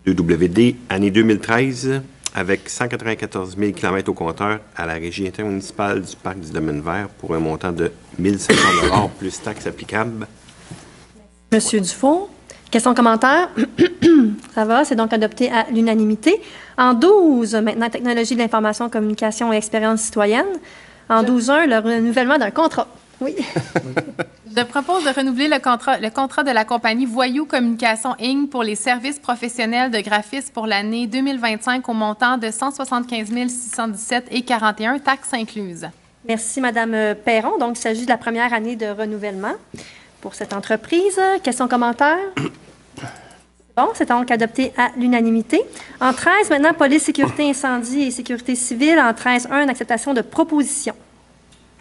2WD année 2013 avec 194 000 km au compteur à la Régie intermunicipale du Parc du Domaine vert pour un montant de 1 500 $ plus taxes applicables. Monsieur Dufault. Question, commentaire? Ça va, c'est donc adopté à l'unanimité. En 12, maintenant, technologie de l'information, communication et expérience citoyenne. En 12.1, le renouvellement d'un contrat. Oui. Je propose de renouveler le contrat de la compagnie Voyou Communication Inc. pour les services professionnels de graphisme pour l'année 2025 au montant de 175 617,41 $, taxes incluses. Merci, Mme Perron. Donc, il s'agit de la première année de renouvellement pour cette entreprise. Question, commentaire? Bon, c'est donc adopté à l'unanimité. En 13, maintenant, police, sécurité, incendie et sécurité civile. En 13.1, acceptation de proposition.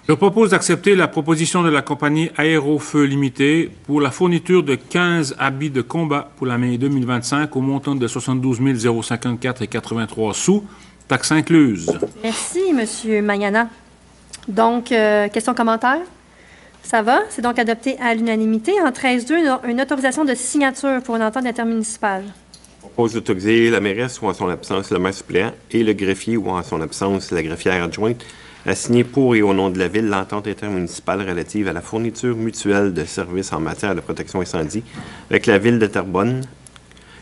Je propose d'accepter la proposition de la compagnie Aérofeu Limitée pour la fourniture de 15 habits de combat pour l'année 2025 au montant de 72 054,83 $, taxes incluses. Merci, M. Magnana. Donc, question, commentaire? Ça va. C'est donc adopté à l'unanimité. En 13.2, une autorisation de signature pour une entente intermunicipale. Je propose d'autoriser la mairesse ou en son absence le maire suppléant et le greffier ou en son absence la greffière adjointe à signer pour et au nom de la Ville l'entente intermunicipale relative à la fourniture mutuelle de services en matière de protection incendie avec la Ville de Terrebonne,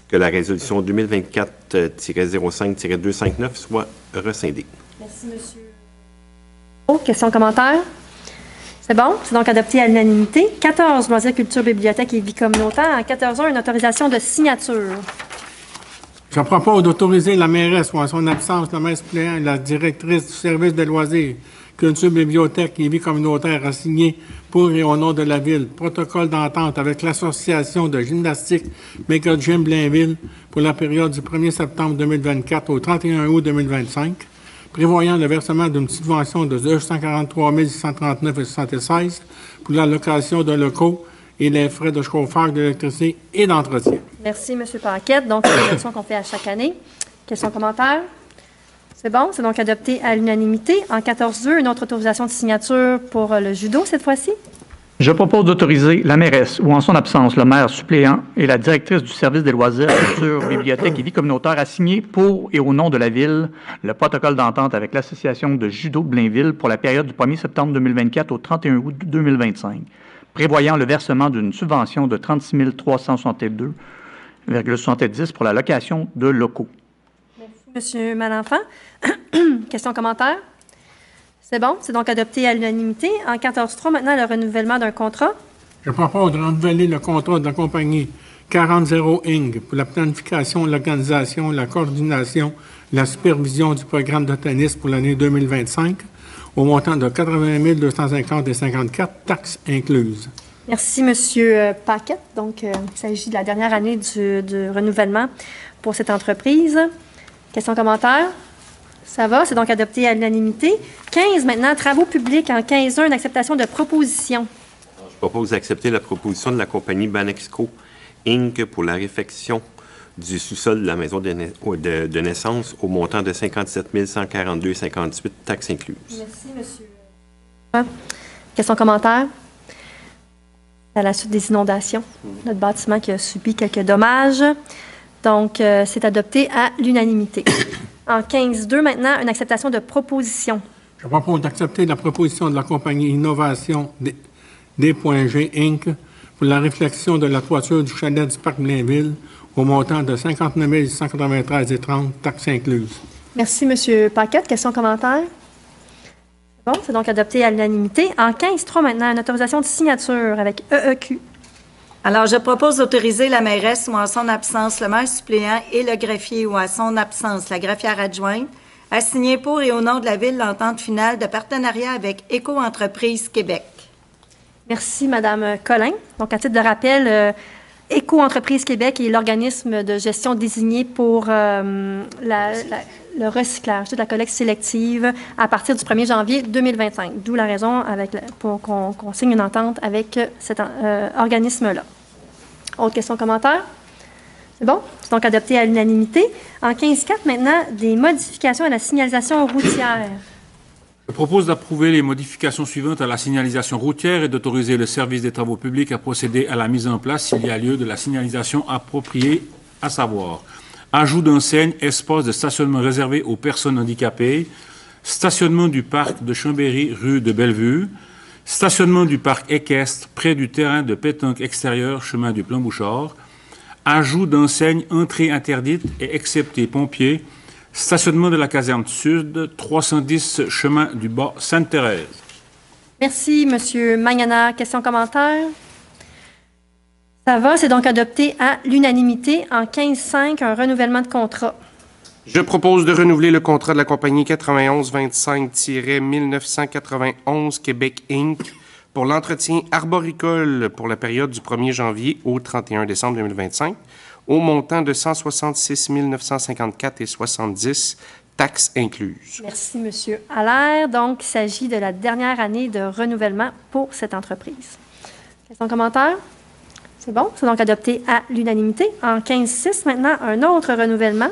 que la résolution 2024-05-259 soit rescindée. Merci, monsieur. Question, commentaire? C'est bon. C'est donc adopté à l'unanimité. 14, loisirs, culture, bibliothèque et vie communautaire. En 14.1, une autorisation de signature. Je propose d'autoriser la mairesse ou en son absence, le maire suppléant et la directrice du service de loisirs, culture, bibliothèque et vie communautaire à signer pour et au nom de la Ville protocole d'entente avec l'association de gymnastique Méga Gym Blainville pour la période du 1er septembre 2024 au 31 août 2025, prévoyant le versement d'une subvention de 243 639,76 $ pour la location de locaux et les frais de chauffage, d'électricité et d'entretien. Merci, M. Paquette. Donc, c'est une élection qu'on fait à chaque année. Question, commentaire? C'est bon. C'est donc adopté à l'unanimité. En 14.2, une autre autorisation de signature pour le judo cette fois-ci. Je propose d'autoriser la mairesse ou en son absence le maire suppléant et la directrice du service des loisirs, culture, bibliothèque et vie communautaire à signer pour et au nom de la Ville le protocole d'entente avec l'Association de judo de Blainville pour la période du 1er septembre 2024 au 31 août 2025, prévoyant le versement d'une subvention de 36 362,70 pour la location de locaux. Merci, Monsieur Malenfant. Questions, commentaires? C'est bon, c'est donc adopté à l'unanimité. En 14.3, maintenant, le renouvellement d'un contrat. Je propose de renouveler le contrat de la compagnie 40 Inc. pour la planification, l'organisation, la coordination, la supervision du programme de tennis pour l'année 2025 au montant de 80 250,54 taxes incluses. Merci, Monsieur Paquette. Donc, il s'agit de la dernière année du renouvellement pour cette entreprise. Questions, commentaires? Ça va, c'est donc adopté à l'unanimité. 15, maintenant, travaux publics en 15.1, une acceptation de proposition. Je propose d'accepter la proposition de la compagnie Banexco Inc. pour la réfection du sous-sol de la maison de naissance au montant de 57 142,58 taxes incluses. Merci, Monsieur. Questions, commentaires? À la suite des inondations, notre bâtiment qui a subi quelques dommages. Donc, c'est adopté à l'unanimité. En 15.2, maintenant, une acceptation de proposition. Je propose d'accepter la proposition de la compagnie Innovation D.G. Inc. pour la réflexion de la toiture du chalet du Parc Blainville au montant de 59 193,30 taxes incluses. Merci, M. Paquette. Questions, commentaires? Bon, c'est donc adopté à l'unanimité. En 15.3, maintenant, une autorisation de signature avec EEQ. Alors, je propose d'autoriser la mairesse ou en son absence le maire suppléant et le greffier ou en son absence la greffière adjointe à signer pour et au nom de la Ville l'entente finale de partenariat avec Éco-entreprise Québec. Merci, Mme Collin. Donc, à titre de rappel, Éco-entreprise Québec est l'organisme de gestion désigné pour le recyclage, toute la collecte sélective à partir du 1er janvier 2025. D'où la raison pour qu'on signe une entente avec cet organisme-là. Autre question, commentaire? C'est bon? C'est donc adopté à l'unanimité. En 15.4, maintenant, des modifications à la signalisation routière. Je propose d'approuver les modifications suivantes à la signalisation routière et d'autoriser le service des travaux publics à procéder à la mise en place, s'il y a lieu, de la signalisation appropriée, à savoir ajout d'enseignes, espace de stationnement réservé aux personnes handicapées, stationnement du parc de Chambéry, rue de Bellevue, stationnement du parc équestre près du terrain de pétanque extérieur, chemin du Plan-Bouchard, ajout d'enseignes entrée interdite et excepté pompiers, stationnement de la caserne sud, 310 chemin du Bas Sainte-Thérèse. Merci, M. Magnana. Questions, commentaires? Ça va, c'est donc adopté à l'unanimité. En 15.5, un renouvellement de contrat. Je propose de renouveler le contrat de la compagnie 9125-1991 Québec Inc. pour l'entretien arboricole pour la période du 1er janvier au 31 décembre 2025 au montant de 166 954,70 taxes incluses. Merci, M. Allaire. Donc, il s'agit de la dernière année de renouvellement pour cette entreprise. Questions, commentaires? C'est bon, c'est donc adopté à l'unanimité. En 15.6, maintenant, un autre renouvellement.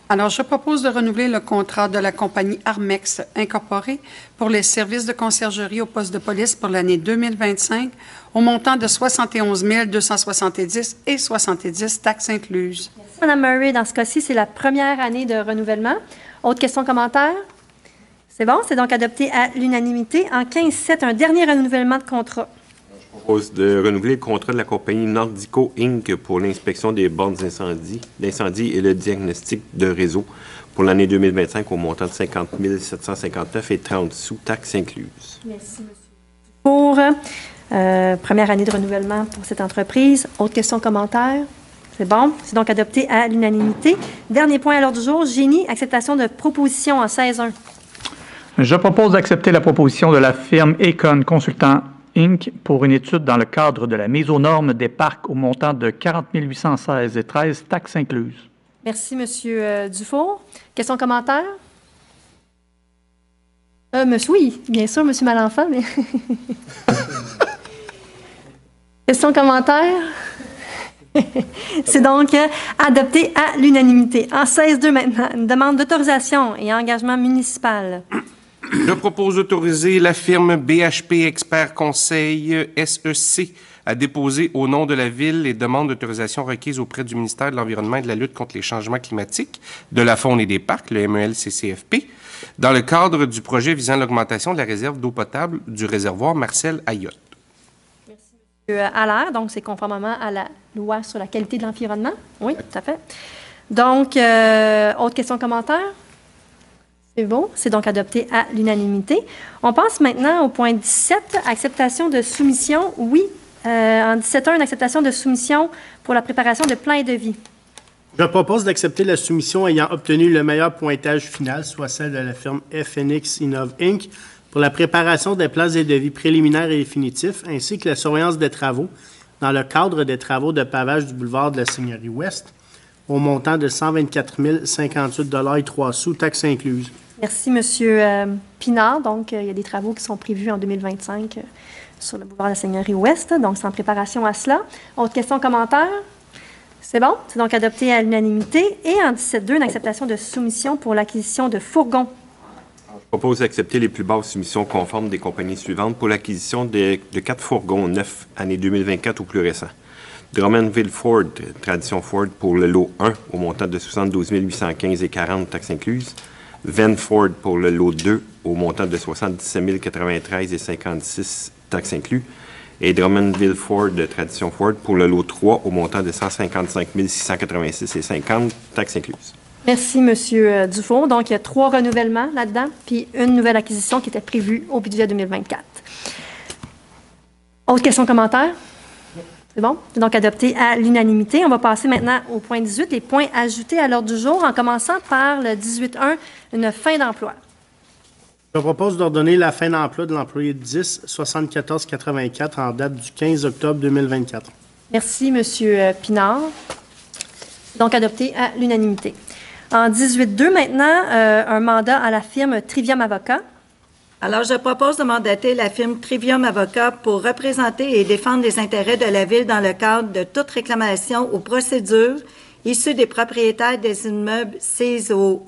Alors, je propose de renouveler le contrat de la compagnie Armex Incorporée pour les services de conciergerie au poste de police pour l'année 2025 au montant de 71 270,70 taxes incluses. Merci, Mme Murray. Dans ce cas-ci, c'est la première année de renouvellement. Autre question, commentaire? C'est bon, c'est donc adopté à l'unanimité. En 15.7, un dernier renouvellement de contrat. Je propose de renouveler le contrat de la compagnie Nordico Inc. pour l'inspection des bornes d'incendie et le diagnostic de réseau pour l'année 2025 au montant de 50 759,30 sous taxes incluses. Merci, M. Pour première année de renouvellement pour cette entreprise. Autre question, commentaire? C'est bon. C'est donc adopté à l'unanimité. Dernier point à l'ordre du jour, Génie, acceptation de proposition en 16.1. Je propose d'accepter la proposition de la firme Econ Consultant Inc. pour une étude dans le cadre de la mise aux normes des parcs au montant de 40 816,13 taxes incluses. Merci, M. Dufour. Questions, commentaires? Oui, bien sûr, M. Malenfant, mais... Questions, commentaires? C'est donc adopté à l'unanimité. En 16.2 maintenant, une demande d'autorisation et engagement municipal. Je propose d'autoriser la firme BHP Expert Conseil SEC à déposer au nom de la Ville les demandes d'autorisation requises auprès du ministère de l'Environnement et de la lutte contre les changements climatiques, de la faune et des parcs, le MEL-CCFP, dans le cadre du projet visant l'augmentation de la réserve d'eau potable du réservoir Marcel Ayotte. Merci, M. Allaire. Donc, c'est conformément à la loi sur la qualité de l'environnement. Oui, tout à fait. Donc, autre question, commentaire? C'est bon. C'est donc adopté à l'unanimité. On passe maintenant au point 17, acceptation de soumission. Oui. En 17.1, une acceptation de soumission pour la préparation de plans et devis. Je propose d'accepter la soumission ayant obtenu le meilleur pointage final, soit celle de la firme FNX Innov Inc., pour la préparation des plans et devis préliminaires et définitifs, ainsi que la surveillance des travaux dans le cadre des travaux de pavage du boulevard de la Seigneurie Ouest, au montant de 124 058,03 $, taxes incluses. Merci, M. Pinard. Donc, il y a des travaux qui sont prévus en 2025 sur le boulevard de la Seigneurie Ouest. Donc, c'est en préparation à cela. Autre question, commentaire? C'est bon. C'est donc adopté à l'unanimité. Et en 17.2, une acceptation de soumission pour l'acquisition de fourgons. Je propose d'accepter les plus basses soumissions conformes des compagnies suivantes pour l'acquisition de 4 fourgons neufs, année 2024 ou plus récent. Drummondville Ford, Tradition Ford, pour le lot 1, au montant de 72 815,40 $, taxes incluses. Venn Ford pour le lot 2, au montant de 77 093,56 $, taxes inclus. Et Drummondville Ford de Tradition Ford pour le lot 3, au montant de 155 686,50 $, taxes incluses. Merci, M. Dufault. Donc, il y a 3 renouvellements là-dedans, puis une nouvelle acquisition qui était prévue au budget 2024. Autre question, commentaire? C'est bon? C'est donc adopté à l'unanimité. On va passer maintenant au point 18, les points ajoutés à l'ordre du jour, en commençant par le 18.1, une fin d'emploi. Je propose d'ordonner la fin d'emploi de l'employé 10 74 84 en date du 15 octobre 2024. Merci, M. Pinard. Donc, adopté à l'unanimité. En 18.2, maintenant, un mandat à la firme Trivium Avocat. Alors, je propose de mandater la firme Trivium Avocat pour représenter et défendre les intérêts de la Ville dans le cadre de toute réclamation ou procédure issue des propriétaires des immeubles CIS au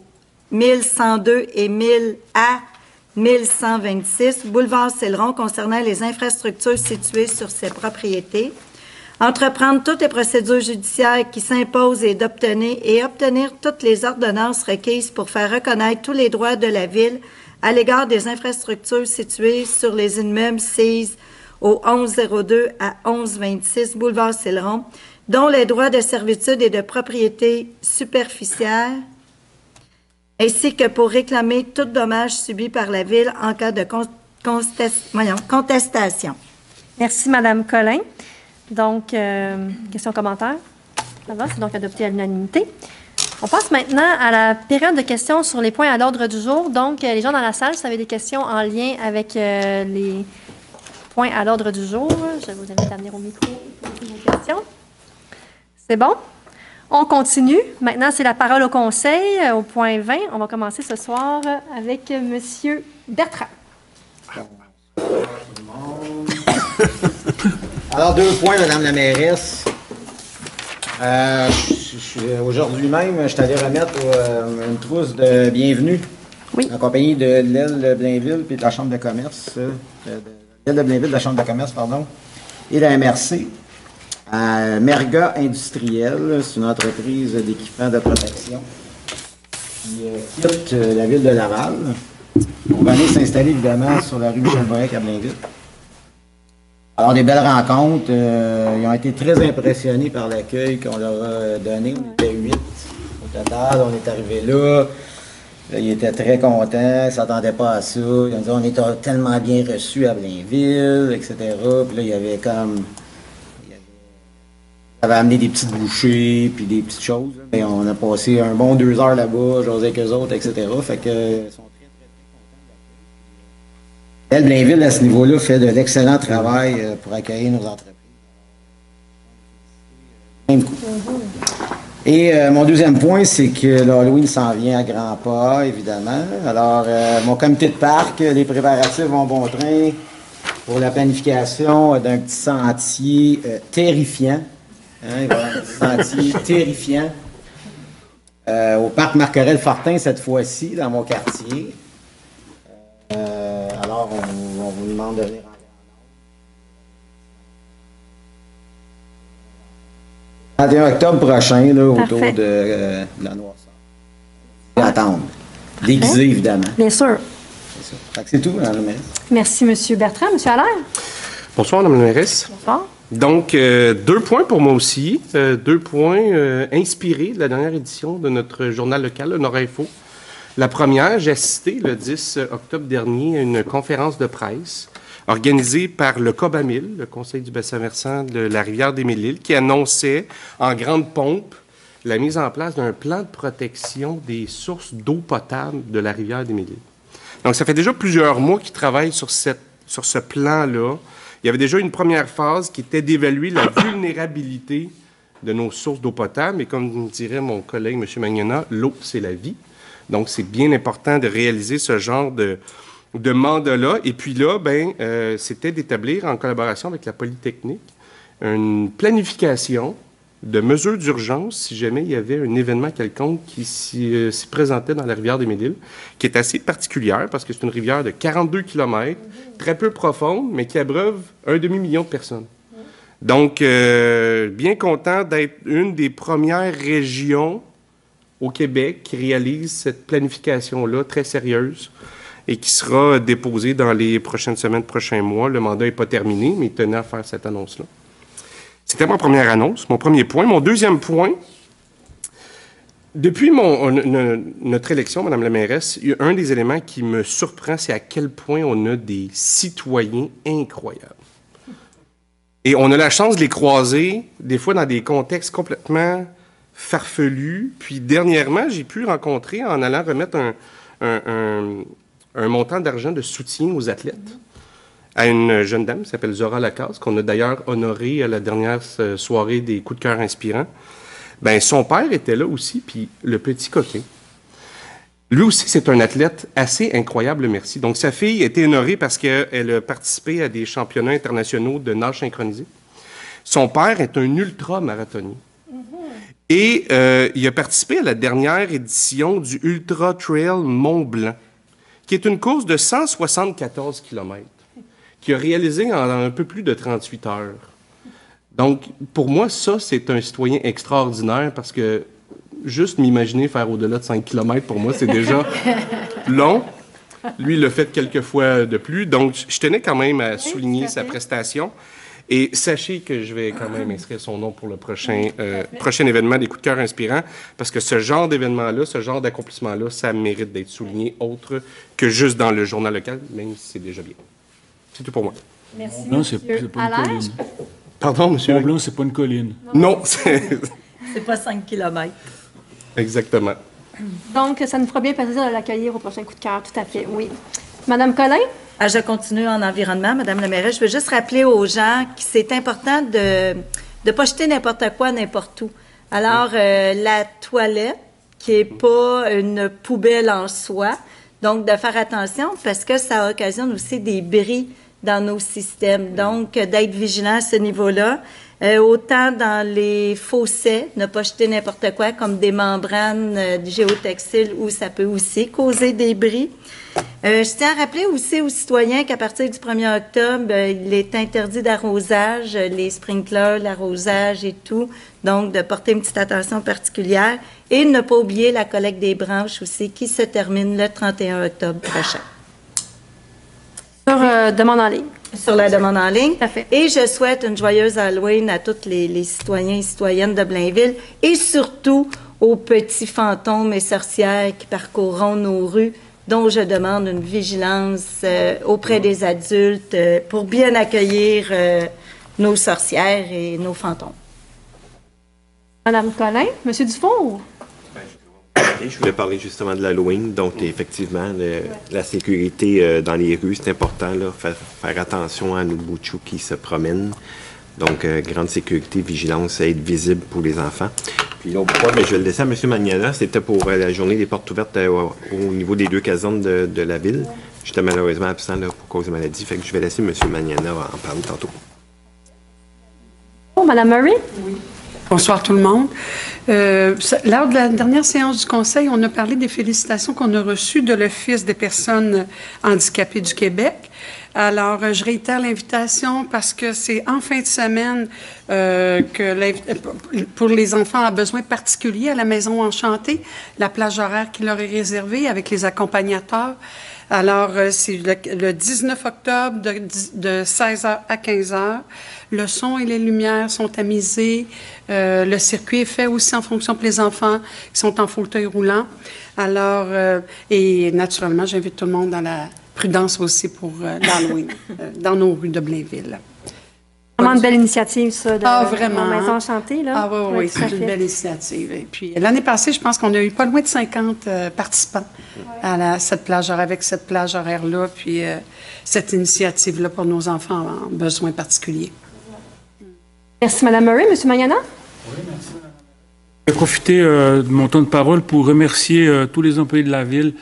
1102 et 1000A 1126, boulevard Céleron, concernant les infrastructures situées sur ces propriétés, entreprendre toutes les procédures judiciaires qui s'imposent et obtenir toutes les ordonnances requises pour faire reconnaître tous les droits de la Ville à l'égard des infrastructures situées sur les immeubles CIS au 1102 à 1126, boulevard Céleron, dont les droits de servitude et de propriété superficielle, ainsi que pour réclamer tout dommage subi par la Ville en cas de contestation. Merci, Mme Collin. Donc, question, commentaire? Ça va, c'est donc adopté à l'unanimité. On passe maintenant à la période de questions sur les points à l'ordre du jour. Donc, les gens dans la salle, si vous avez des questions en lien avec les points à l'ordre du jour, je vous invite à venir au micro pour poser vos questions. C'est bon? On continue. Maintenant, c'est la parole au Conseil, au point 20. On va commencer ce soir avec M. Bertrand. Alors, 2 points, Mme la mairesse. Aujourd'hui même, je suis allé remettre une trousse de bienvenue en compagnie de l'aile de Blainville et de la Chambre de commerce, l'aile de Blainville, de la Chambre de commerce, pardon, et la MRC. Merga Industriel, c'est une entreprise d'équipement de protection qui quitte la ville de Laval. On va aller s'installer évidemment sur la rue Michel-Bohec à Blainville. Alors, des belles rencontres. Ils ont été très impressionnés par l'accueil qu'on leur a donné. On était 8 au total. On est arrivé là. Ils étaient très contents. Ils ne s'attendaient pas à ça. Ils ont dit on est tellement bien reçus à Blainville, etc. Puis là, il y avait comme. Ça avait amené des petites bouchées puis des petites choses. Et on a passé un bon 2 heures là-bas, j'osais avec eux autres, etc. Fait que ils sont très, très, très contents. Blainville, à ce niveau-là, fait de l'excellent travail pour accueillir nos entreprises. Même coup. Et mon deuxième point, c'est que l'Halloween s'en vient à grands pas, évidemment. Alors, mon comité de parc, les préparatifs vont bon train pour la planification d'un petit sentier terrifiant. Il va y avoir un sentier terrifiant au parc Marquerel-Fortin cette fois-ci, dans mon quartier. Alors, on vous demande de venir en 31 octobre prochain, là, autour de la noirceur. Attendre. Déguisé, évidemment. Bien sûr. C'est ça. Fait que c'est tout, Mme la mairesse. Merci, M. Bertrand. M. Allaire? Bonsoir, Mme la mairesse. Bonsoir. Donc, 2 points pour moi aussi. 2 points inspirés de la dernière édition de notre journal local, le Nord-Info. La première, j'ai assisté le 10 octobre dernier à une conférence de presse organisée par le COBAMIL, le Conseil du bassin versant de la rivière des Mille-Îles, qui annonçait en grande pompe la mise en place d'un plan de protection des sources d'eau potable de la rivière des Mille-Îles. Donc, ça fait déjà plusieurs mois qu'ils travaillent sur ce plan-là. Il y avait déjà une première phase qui était d'évaluer la vulnérabilité de nos sources d'eau potable. Et comme dirait mon collègue, M. Magnona, l'eau, c'est la vie. Donc, c'est bien important de réaliser ce genre de mandat-là. Et puis là, c'était d'établir, en collaboration avec la Polytechnique, une planification de mesures d'urgence si jamais il y avait un événement quelconque qui s'y présentait dans la rivière des Mille-Îles, qui est assez particulière parce que c'est une rivière de 42 km, très peu profonde, mais qui abreuve 1 demi-million de personnes. Donc, bien content d'être une des premières régions au Québec qui réalise cette planification-là très sérieuse et qui sera déposée dans les prochaines semaines, prochains mois. Le mandat n'est pas terminé, mais il tenait à faire cette annonce-là. C'était ma première annonce, mon premier point. Mon deuxième point, depuis notre élection, Mme la mairesse, un des éléments qui me surprend, c'est à quel point on a des citoyens incroyables. Et on a la chance de les croiser, des fois dans des contextes complètement farfelus. Puis dernièrement, j'ai pu rencontrer, en allant remettre un montant d'argent de soutien aux athlètes, à une jeune dame qui s'appelle Zora Lacasse, qu'on a d'ailleurs honorée à la dernière soirée des coups de cœur inspirants. Bien, son père était là aussi, puis le petit coquin. Lui aussi, c'est un athlète assez incroyable, merci. Donc, sa fille a été honorée parce qu'elle a participé à des championnats internationaux de nage synchronisé. Son père est un ultra-marathonnier. Et il a participé à la dernière édition du Ultra Trail Mont-Blanc, qui est une course de 174 km. Qui a réalisé en un peu plus de 38 heures. Donc, pour moi, ça, c'est un citoyen extraordinaire parce que juste m'imaginer faire au-delà de 5 km, pour moi, c'est déjà long. Lui, il l'a fait quelques fois de plus. Donc, je tenais quand même à souligner sa prestation. Et sachez que je vais quand même inscrire son nom pour le prochain événement des coups de cœur inspirants parce que ce genre d'événement-là, ce genre d'accomplissement-là, ça mérite d'être souligné autre que juste dans le journal local, même si c'est déjà bien. C'est tout pour moi. Merci, Mont-Blanc, c'est pas une colline. Pardon, monsieur? Mont-Blanc, c'est pas une colline. Non, c'est... C'est pas 5 km. Exactement. Donc, ça nous fera bien plaisir de l'accueillir au prochain coup de cœur, tout à fait, oui. Madame Collin? Je continue en environnement, Madame la mairesse. Je veux juste rappeler aux gens que c'est important de ne pas jeter n'importe quoi, n'importe où. Alors, la toilette, qui n'est pas une poubelle en soi, donc de faire attention parce que ça occasionne aussi des bris dans nos systèmes. Donc, d'être vigilant à ce niveau-là. Autant dans les fossés, ne pas jeter n'importe quoi, comme des membranes géotextiles où ça peut aussi causer des bris. Je tiens à rappeler aussi aux citoyens qu'à partir du 1er octobre, il est interdit d'arrosage, les sprinklers, l'arrosage et tout. Donc, de porter une petite attention particulière et ne pas oublier la collecte des branches aussi qui se termine le 31 octobre prochain. Sur demande en ligne. Sur la demande en ligne. Tout à fait. Et je souhaite une joyeuse Halloween à tous les citoyens et citoyennes de Blainville et surtout aux petits fantômes et sorcières qui parcourront nos rues, dont je demande une vigilance auprès des adultes pour bien accueillir nos sorcières et nos fantômes. Madame Collin, Monsieur Dufour. Je voulais parler justement de l'Halloween. Donc, effectivement, la sécurité dans les rues, c'est important. Là, faire attention à nos bouchous qui se promènent. Donc, grande sécurité, vigilance, être visible pour les enfants. Puis l'autre point, je vais le laisser à M. Magnana. C'était pour la journée des portes ouvertes au niveau des 2 casernes de la ville. J'étais malheureusement absent là, pour cause de maladie. Fait que je vais laisser M. Magnana en parler tantôt. Oh, Madame Murray? Oui. Bonsoir tout le monde. Lors de la dernière séance du Conseil, on a parlé des félicitations qu'on a reçues de l'Office des personnes handicapées du Québec. Alors, je réitère l'invitation parce que c'est en fin de semaine pour les enfants à besoins particuliers à la Maison Enchantée, la plage horaire qui leur est réservée avec les accompagnateurs. Alors, c'est le 19 octobre de 16h à 15h. Le son et les lumières sont tamisés. Le circuit est fait aussi en fonction pour les enfants qui sont en fauteuil roulant. Alors, et naturellement, j'invite tout le monde dans la prudence aussi pour l'Halloween, dans nos rues de Blainville. Vraiment une belle initiative, ça, de vraiment, la Maison Enchantée, là. Ah oui, c'est une belle initiative. Et puis, l'année passée, je pense qu'on a eu pas loin de 50 participants à cette plage horaire, avec cette plage horaire-là, puis cette initiative-là pour nos enfants en besoins particuliers. Merci, Mme Murray. Monsieur Magnana? Oui, merci, Mme. Je vais profiter de mon temps de parole pour remercier tous les employés de la Ville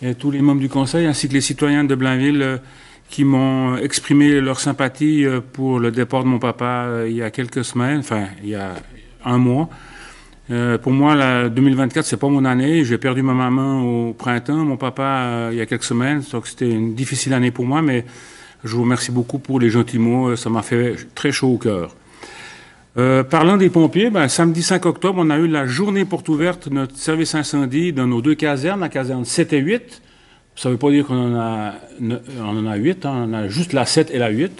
et tous les membres du Conseil, ainsi que les citoyens de Blainville qui m'ont exprimé leur sympathie pour le départ de mon papa il y a quelques semaines, enfin, il y a un mois. Pour moi, la 2024, c'est pas mon année. J'ai perdu ma maman au printemps, mon papa il y a quelques semaines, donc c'était une difficile année pour moi, mais je vous remercie beaucoup pour les gentils mots, ça m'a fait très chaud au cœur. Parlant des pompiers, samedi 5 octobre, on a eu la journée porte ouverte de notre service incendie dans nos deux casernes, la caserne 7 et 8. Ça ne veut pas dire qu'on en a 8, hein, on a juste la 7 et la 8.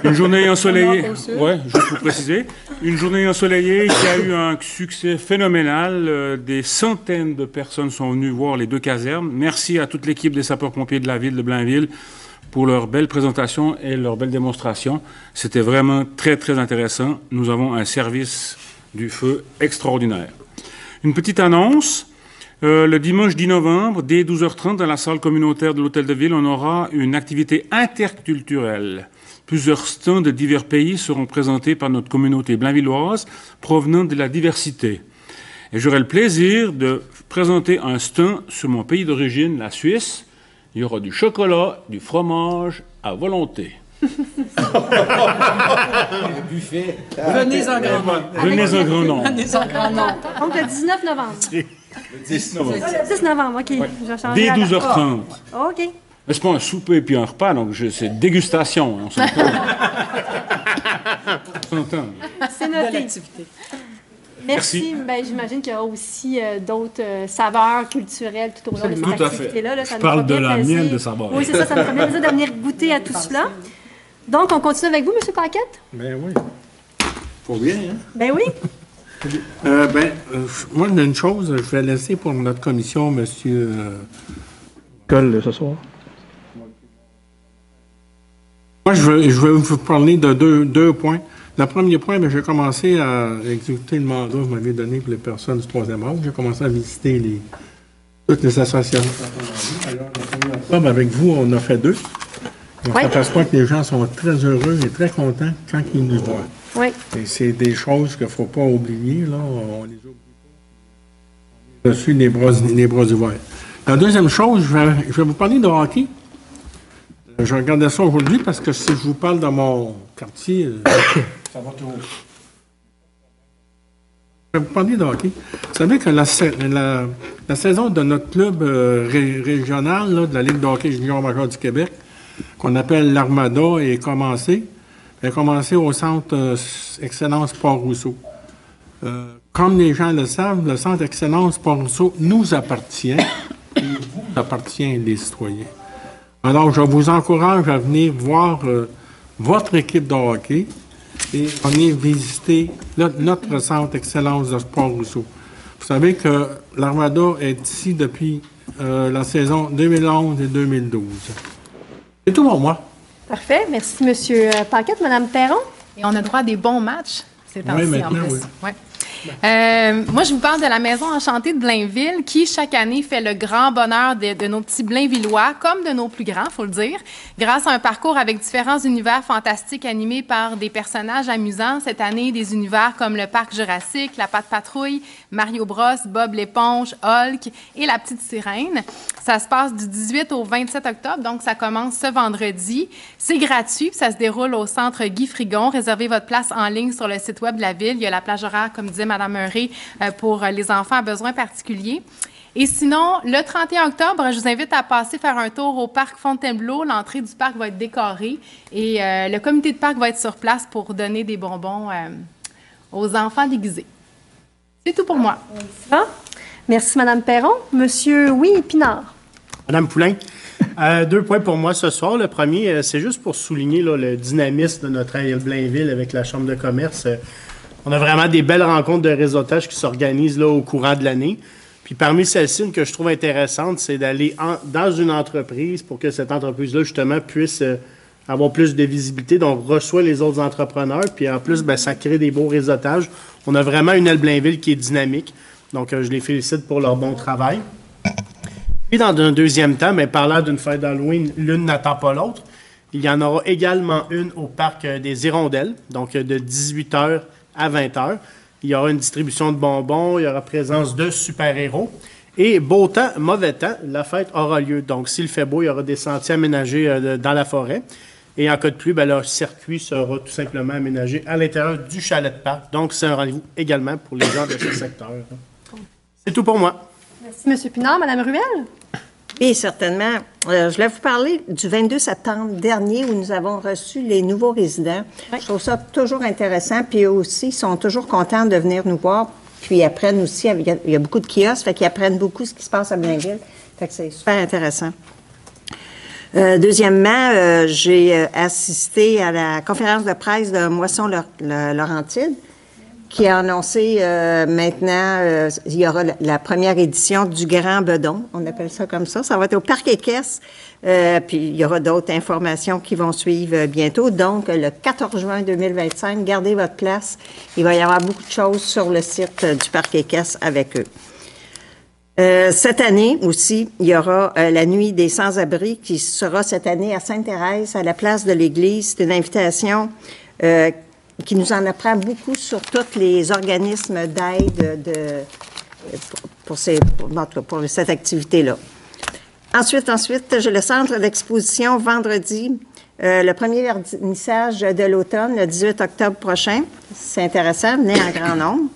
Une journée ensoleillée, ouais, juste pour préciser, une journée ensoleillée qui a eu un succès phénoménal. Des centaines de personnes sont venues voir les deux casernes. Merci à toute l'équipe des sapeurs-pompiers de la ville de Blainville pour leur belle présentation et leur belle démonstration. C'était vraiment très, très intéressant. Nous avons un service du feu extraordinaire. Une petite annonce. Le dimanche 10 novembre, dès 12h30, dans la salle communautaire de l'Hôtel de Ville, on aura une activité interculturelle. Plusieurs stands de divers pays seront présentés par notre communauté blainvilloise provenant de la diversité. Et j'aurai le plaisir de présenter un stand sur mon pays d'origine, la Suisse. Il y aura du chocolat, du fromage à volonté. Buffet. Venez en grand nombre. Venez en grand nombre. Venez en grand nombre. Donc, le 19 novembre. Le 10 novembre. Le 10 novembre, OK. Ouais. Je vais changer Dès la date. 12h30. Oh, OK. Mais c'est pas un souper et puis un repas, donc c'est dégustation. On s'entend. C'est noté. Merci. Ben, j'imagine qu'il y a aussi d'autres saveurs culturelles tout au long de cette activité-là. Là, je parle de la mienne de saveurs. Oui, c'est ça. Ça me fait bien plaisir de venir goûter à tout cela. Donc, on continue avec vous, M. Paquette? Ben oui. Faut bien, hein? Ben oui. Moi, une chose, je vais laisser pour notre commission, M. Cole, ce soir. Moi, je vais vous parler de deux points. Le premier point, j'ai commencé à exécuter le mandat que vous m'avez donné pour les personnes du troisième âge. J'ai commencé à visiter toutes les associations. Alors, le 1er octobre, avec vous, on a fait 2. On s'aperçoit que les gens sont très heureux et très contents quand ils nous voient. Oui. Et c'est des choses qu'il ne faut pas oublier. Là. On les oublie pas. Je suis les bras ouverts. La deuxième chose, je vais vous parler de hockey. Je regardais ça aujourd'hui parce que si je vous parle de mon quartier, ça va trop. Je vais vous parler de hockey. Vous savez que la saison de notre club régional là, de la Ligue de hockey junior major du Québec, qu'on appelle l'Armada, est commencée. Elle a commencé au Centre Excellence Port-Rousseau. Comme les gens le savent, le Centre Excellence Port-Rousseau nous appartient et vous appartient, les citoyens. Alors, je vous encourage à venir voir votre équipe de hockey et venir visiter notre Centre Excellence de Port-Rousseau. Vous savez que l'Armada est ici depuis la saison 2011 et 2012. C'est tout pour moi. Parfait. Merci, M. Paquette. Mme Perron? Et on a droit à des bons matchs ces temps-ci, en plus. Oui. Ouais. Moi, je vous parle de la Maison Enchantée de Blainville qui, chaque année, fait le grand bonheur de nos petits Blainvillois, comme de nos plus grands, faut le dire, grâce à un parcours avec différents univers fantastiques animés par des personnages amusants. Cette année, des univers comme le Parc Jurassique, la Patte Patrouille, Mario Bros, Bob l'éponge, Hulk et la Petite Sirène. Ça se passe du 18 au 27 octobre, donc ça commence ce vendredi. C'est gratuit, ça se déroule au centre Guy Frigon. Réservez votre place en ligne sur le site web de la Ville. Il y a la plage horaire, comme disait Mme Murray, pour les enfants à besoins particuliers. Et sinon, le 31 octobre, je vous invite à passer faire un tour au parc Fontainebleau. L'entrée du parc va être décorée et le comité de parc va être sur place pour donner des bonbons aux enfants déguisés. C'est tout pour moi. Merci, Mme Perron. Monsieur, Pinard. Madame Poulain, 2 points pour moi ce soir. Le premier, c'est juste pour souligner là, le dynamisme de notre aile Blainville avec la Chambre de commerce. On a vraiment des belles rencontres de réseautage qui s'organisent là, au courant de l'année. Puis parmi celles-ci, une que je trouve intéressante, c'est d'aller dans une entreprise pour que cette entreprise-là, justement, puisse avoir plus de visibilité. Donc, reçoit les autres entrepreneurs. Puis en plus, ça crée des beaux réseautages. On a vraiment une aile Blainville qui est dynamique. Donc, je les félicite pour leur bon travail. Puis, dans un deuxième temps, parlant d'une fête d'Halloween, l'une n'attend pas l'autre. Il y en aura également une au parc des Hirondelles, donc de 18h à 20h. Il y aura une distribution de bonbons, il y aura présence de super-héros. Et beau temps, mauvais temps, la fête aura lieu. Donc, s'il fait beau, il y aura des sentiers aménagés dans la forêt. Et en cas de pluie, le circuit sera tout simplement aménagé à l'intérieur du chalet de parc. Donc, c'est un rendez-vous également pour les gens de ce secteur. C'est tout pour moi. Merci, M. Pinard. Mme Ruel? Oui, certainement. Je voulais vous parler du 22 septembre dernier où nous avons reçu les nouveaux résidents. Oui. Je trouve ça toujours intéressant. Puis eux aussi, ils sont toujours contents de venir nous voir. Puis ils apprennent aussi, il y a beaucoup de kiosques, fait qu'ils apprennent beaucoup ce qui se passe à Blainville. Fait que c'est super intéressant. Deuxièmement, j'ai assisté à la conférence de presse de Moisson-Laurentide qui a annoncé maintenant, il y aura la première édition du Grand Bedon, on appelle ça comme ça. Ça va être au Parc Équestre, puis il y aura d'autres informations qui vont suivre bientôt. Donc, le 14 juin 2025, gardez votre place. Il va y avoir beaucoup de choses sur le site du Parc Équestre avec eux. Cette année aussi, il y aura la Nuit des sans-abri qui sera cette année à Sainte-Thérèse, à la place de l'Église. C'est une invitation qui nous en apprend beaucoup sur tous les organismes d'aide pour cette activité-là. Ensuite, j'ai le centre d'exposition vendredi, le premier vernissage de l'automne, le 18 octobre prochain. C'est intéressant, venez en grand nombre.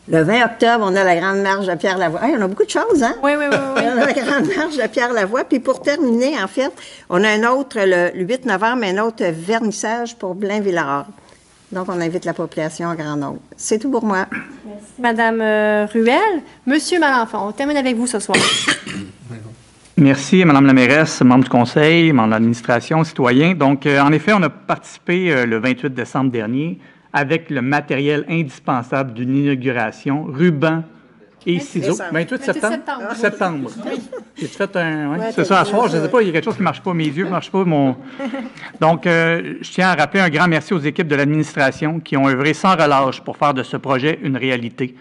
Le 20 octobre, on a la Grande Marche de Pierre-Lavoie. Hey, on a beaucoup de choses, hein? Oui. On a la Grande Marche de Pierre-Lavoie. Puis pour terminer, en fait, on a un autre, le 8 novembre, un autre vernissage pour Blainvillard. Donc, on invite la population en grand nombre. C'est tout pour moi. Merci, Madame Ruel. Monsieur Malenfant, on termine avec vous ce soir. Merci, Madame la mairesse, membre du conseil, membre de l'administration, citoyens. Donc, en effet, on a participé le 28 décembre dernier avec le matériel indispensable d'une inauguration, ruban et ciseaux. 28 septembre. Oui. J'ai fait un... Ouais, c'est ça, à soir, je ne sais pas, il y a quelque chose qui ne marche pas, mes yeux ne marchent pas. Donc, je tiens à rappeler un grand merci aux équipes de l'administration qui ont œuvré sans relâche pour faire de ce projet une réalité.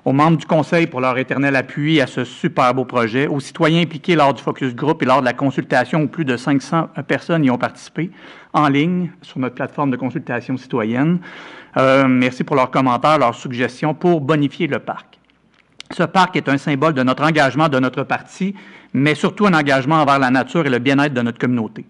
Aux membres du conseil pour leur éternel appui à ce super beau projet, aux citoyens impliqués lors du focus group et lors de la consultation où plus de 500 personnes y ont participé en ligne sur notre plateforme de consultation citoyenne. Merci pour leurs commentaires, leurs suggestions pour bonifier le parc. Ce parc est un symbole de notre engagement de notre parti, mais surtout un engagement envers la nature et le bien-être de notre communauté.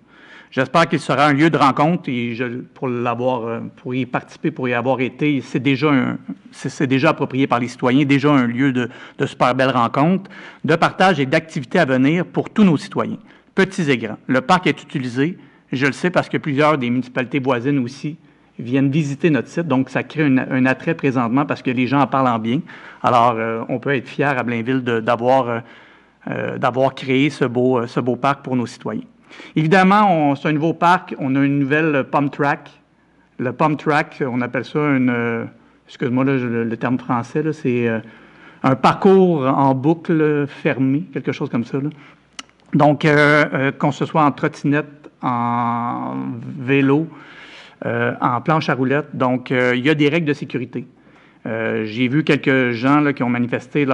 J'espère qu'il sera un lieu de rencontre et pour y participer, pour y avoir été, c'est déjà approprié par les citoyens, déjà un lieu de super belles rencontres, de partage et d'activités à venir pour tous nos citoyens, petits et grands. Le parc est utilisé, je le sais parce que plusieurs des municipalités voisines aussi viennent visiter notre site, donc ça crée un attrait présentement parce que les gens en parlent en bien. Alors, on peut être fiers à Blainville d'avoir créé ce beau parc pour nos citoyens. Évidemment, c'est un nouveau parc. On a une nouvelle pump track. Le pump track, on appelle ça excuse-moi le terme français, c'est un parcours en boucle fermé, quelque chose comme ça. Là. Donc, qu'on se soit en trottinette, en vélo, en planche à roulettes. Donc, il y a des règles de sécurité. J'ai vu quelques gens là, qui ont manifesté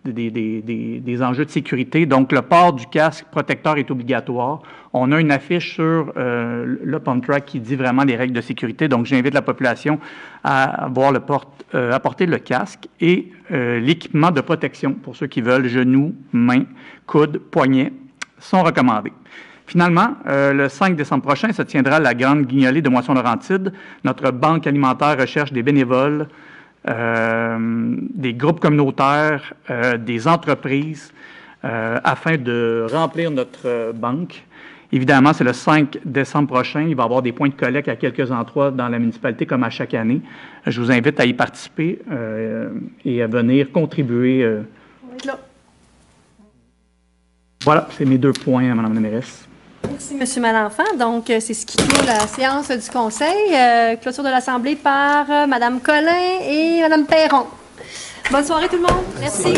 des enjeux de sécurité. Donc, le port du casque protecteur est obligatoire. On a une affiche sur le pump track qui dit vraiment les règles de sécurité. Donc, j'invite la population à apporter le casque et l'équipement de protection pour ceux qui veulent, genoux, mains, coudes, poignets, sont recommandés. Finalement, le 5 décembre prochain se tiendra la grande guignolée de Moisson-Laurentide. Notre banque alimentaire recherche des bénévoles, des groupes communautaires, des entreprises, afin de remplir notre banque. Évidemment, c'est le 5 décembre prochain. Il va y avoir des points de collecte à quelques endroits dans la municipalité, comme à chaque année. Je vous invite à y participer et à venir contribuer. Voilà, c'est mes 2 points, Mme la mairesse. Merci, M. Malenfant. Donc, c'est ce qui clôt la séance du Conseil. Clôture de l'Assemblée par Mme Collin et Mme Perron. Bonne soirée, tout le monde. Merci.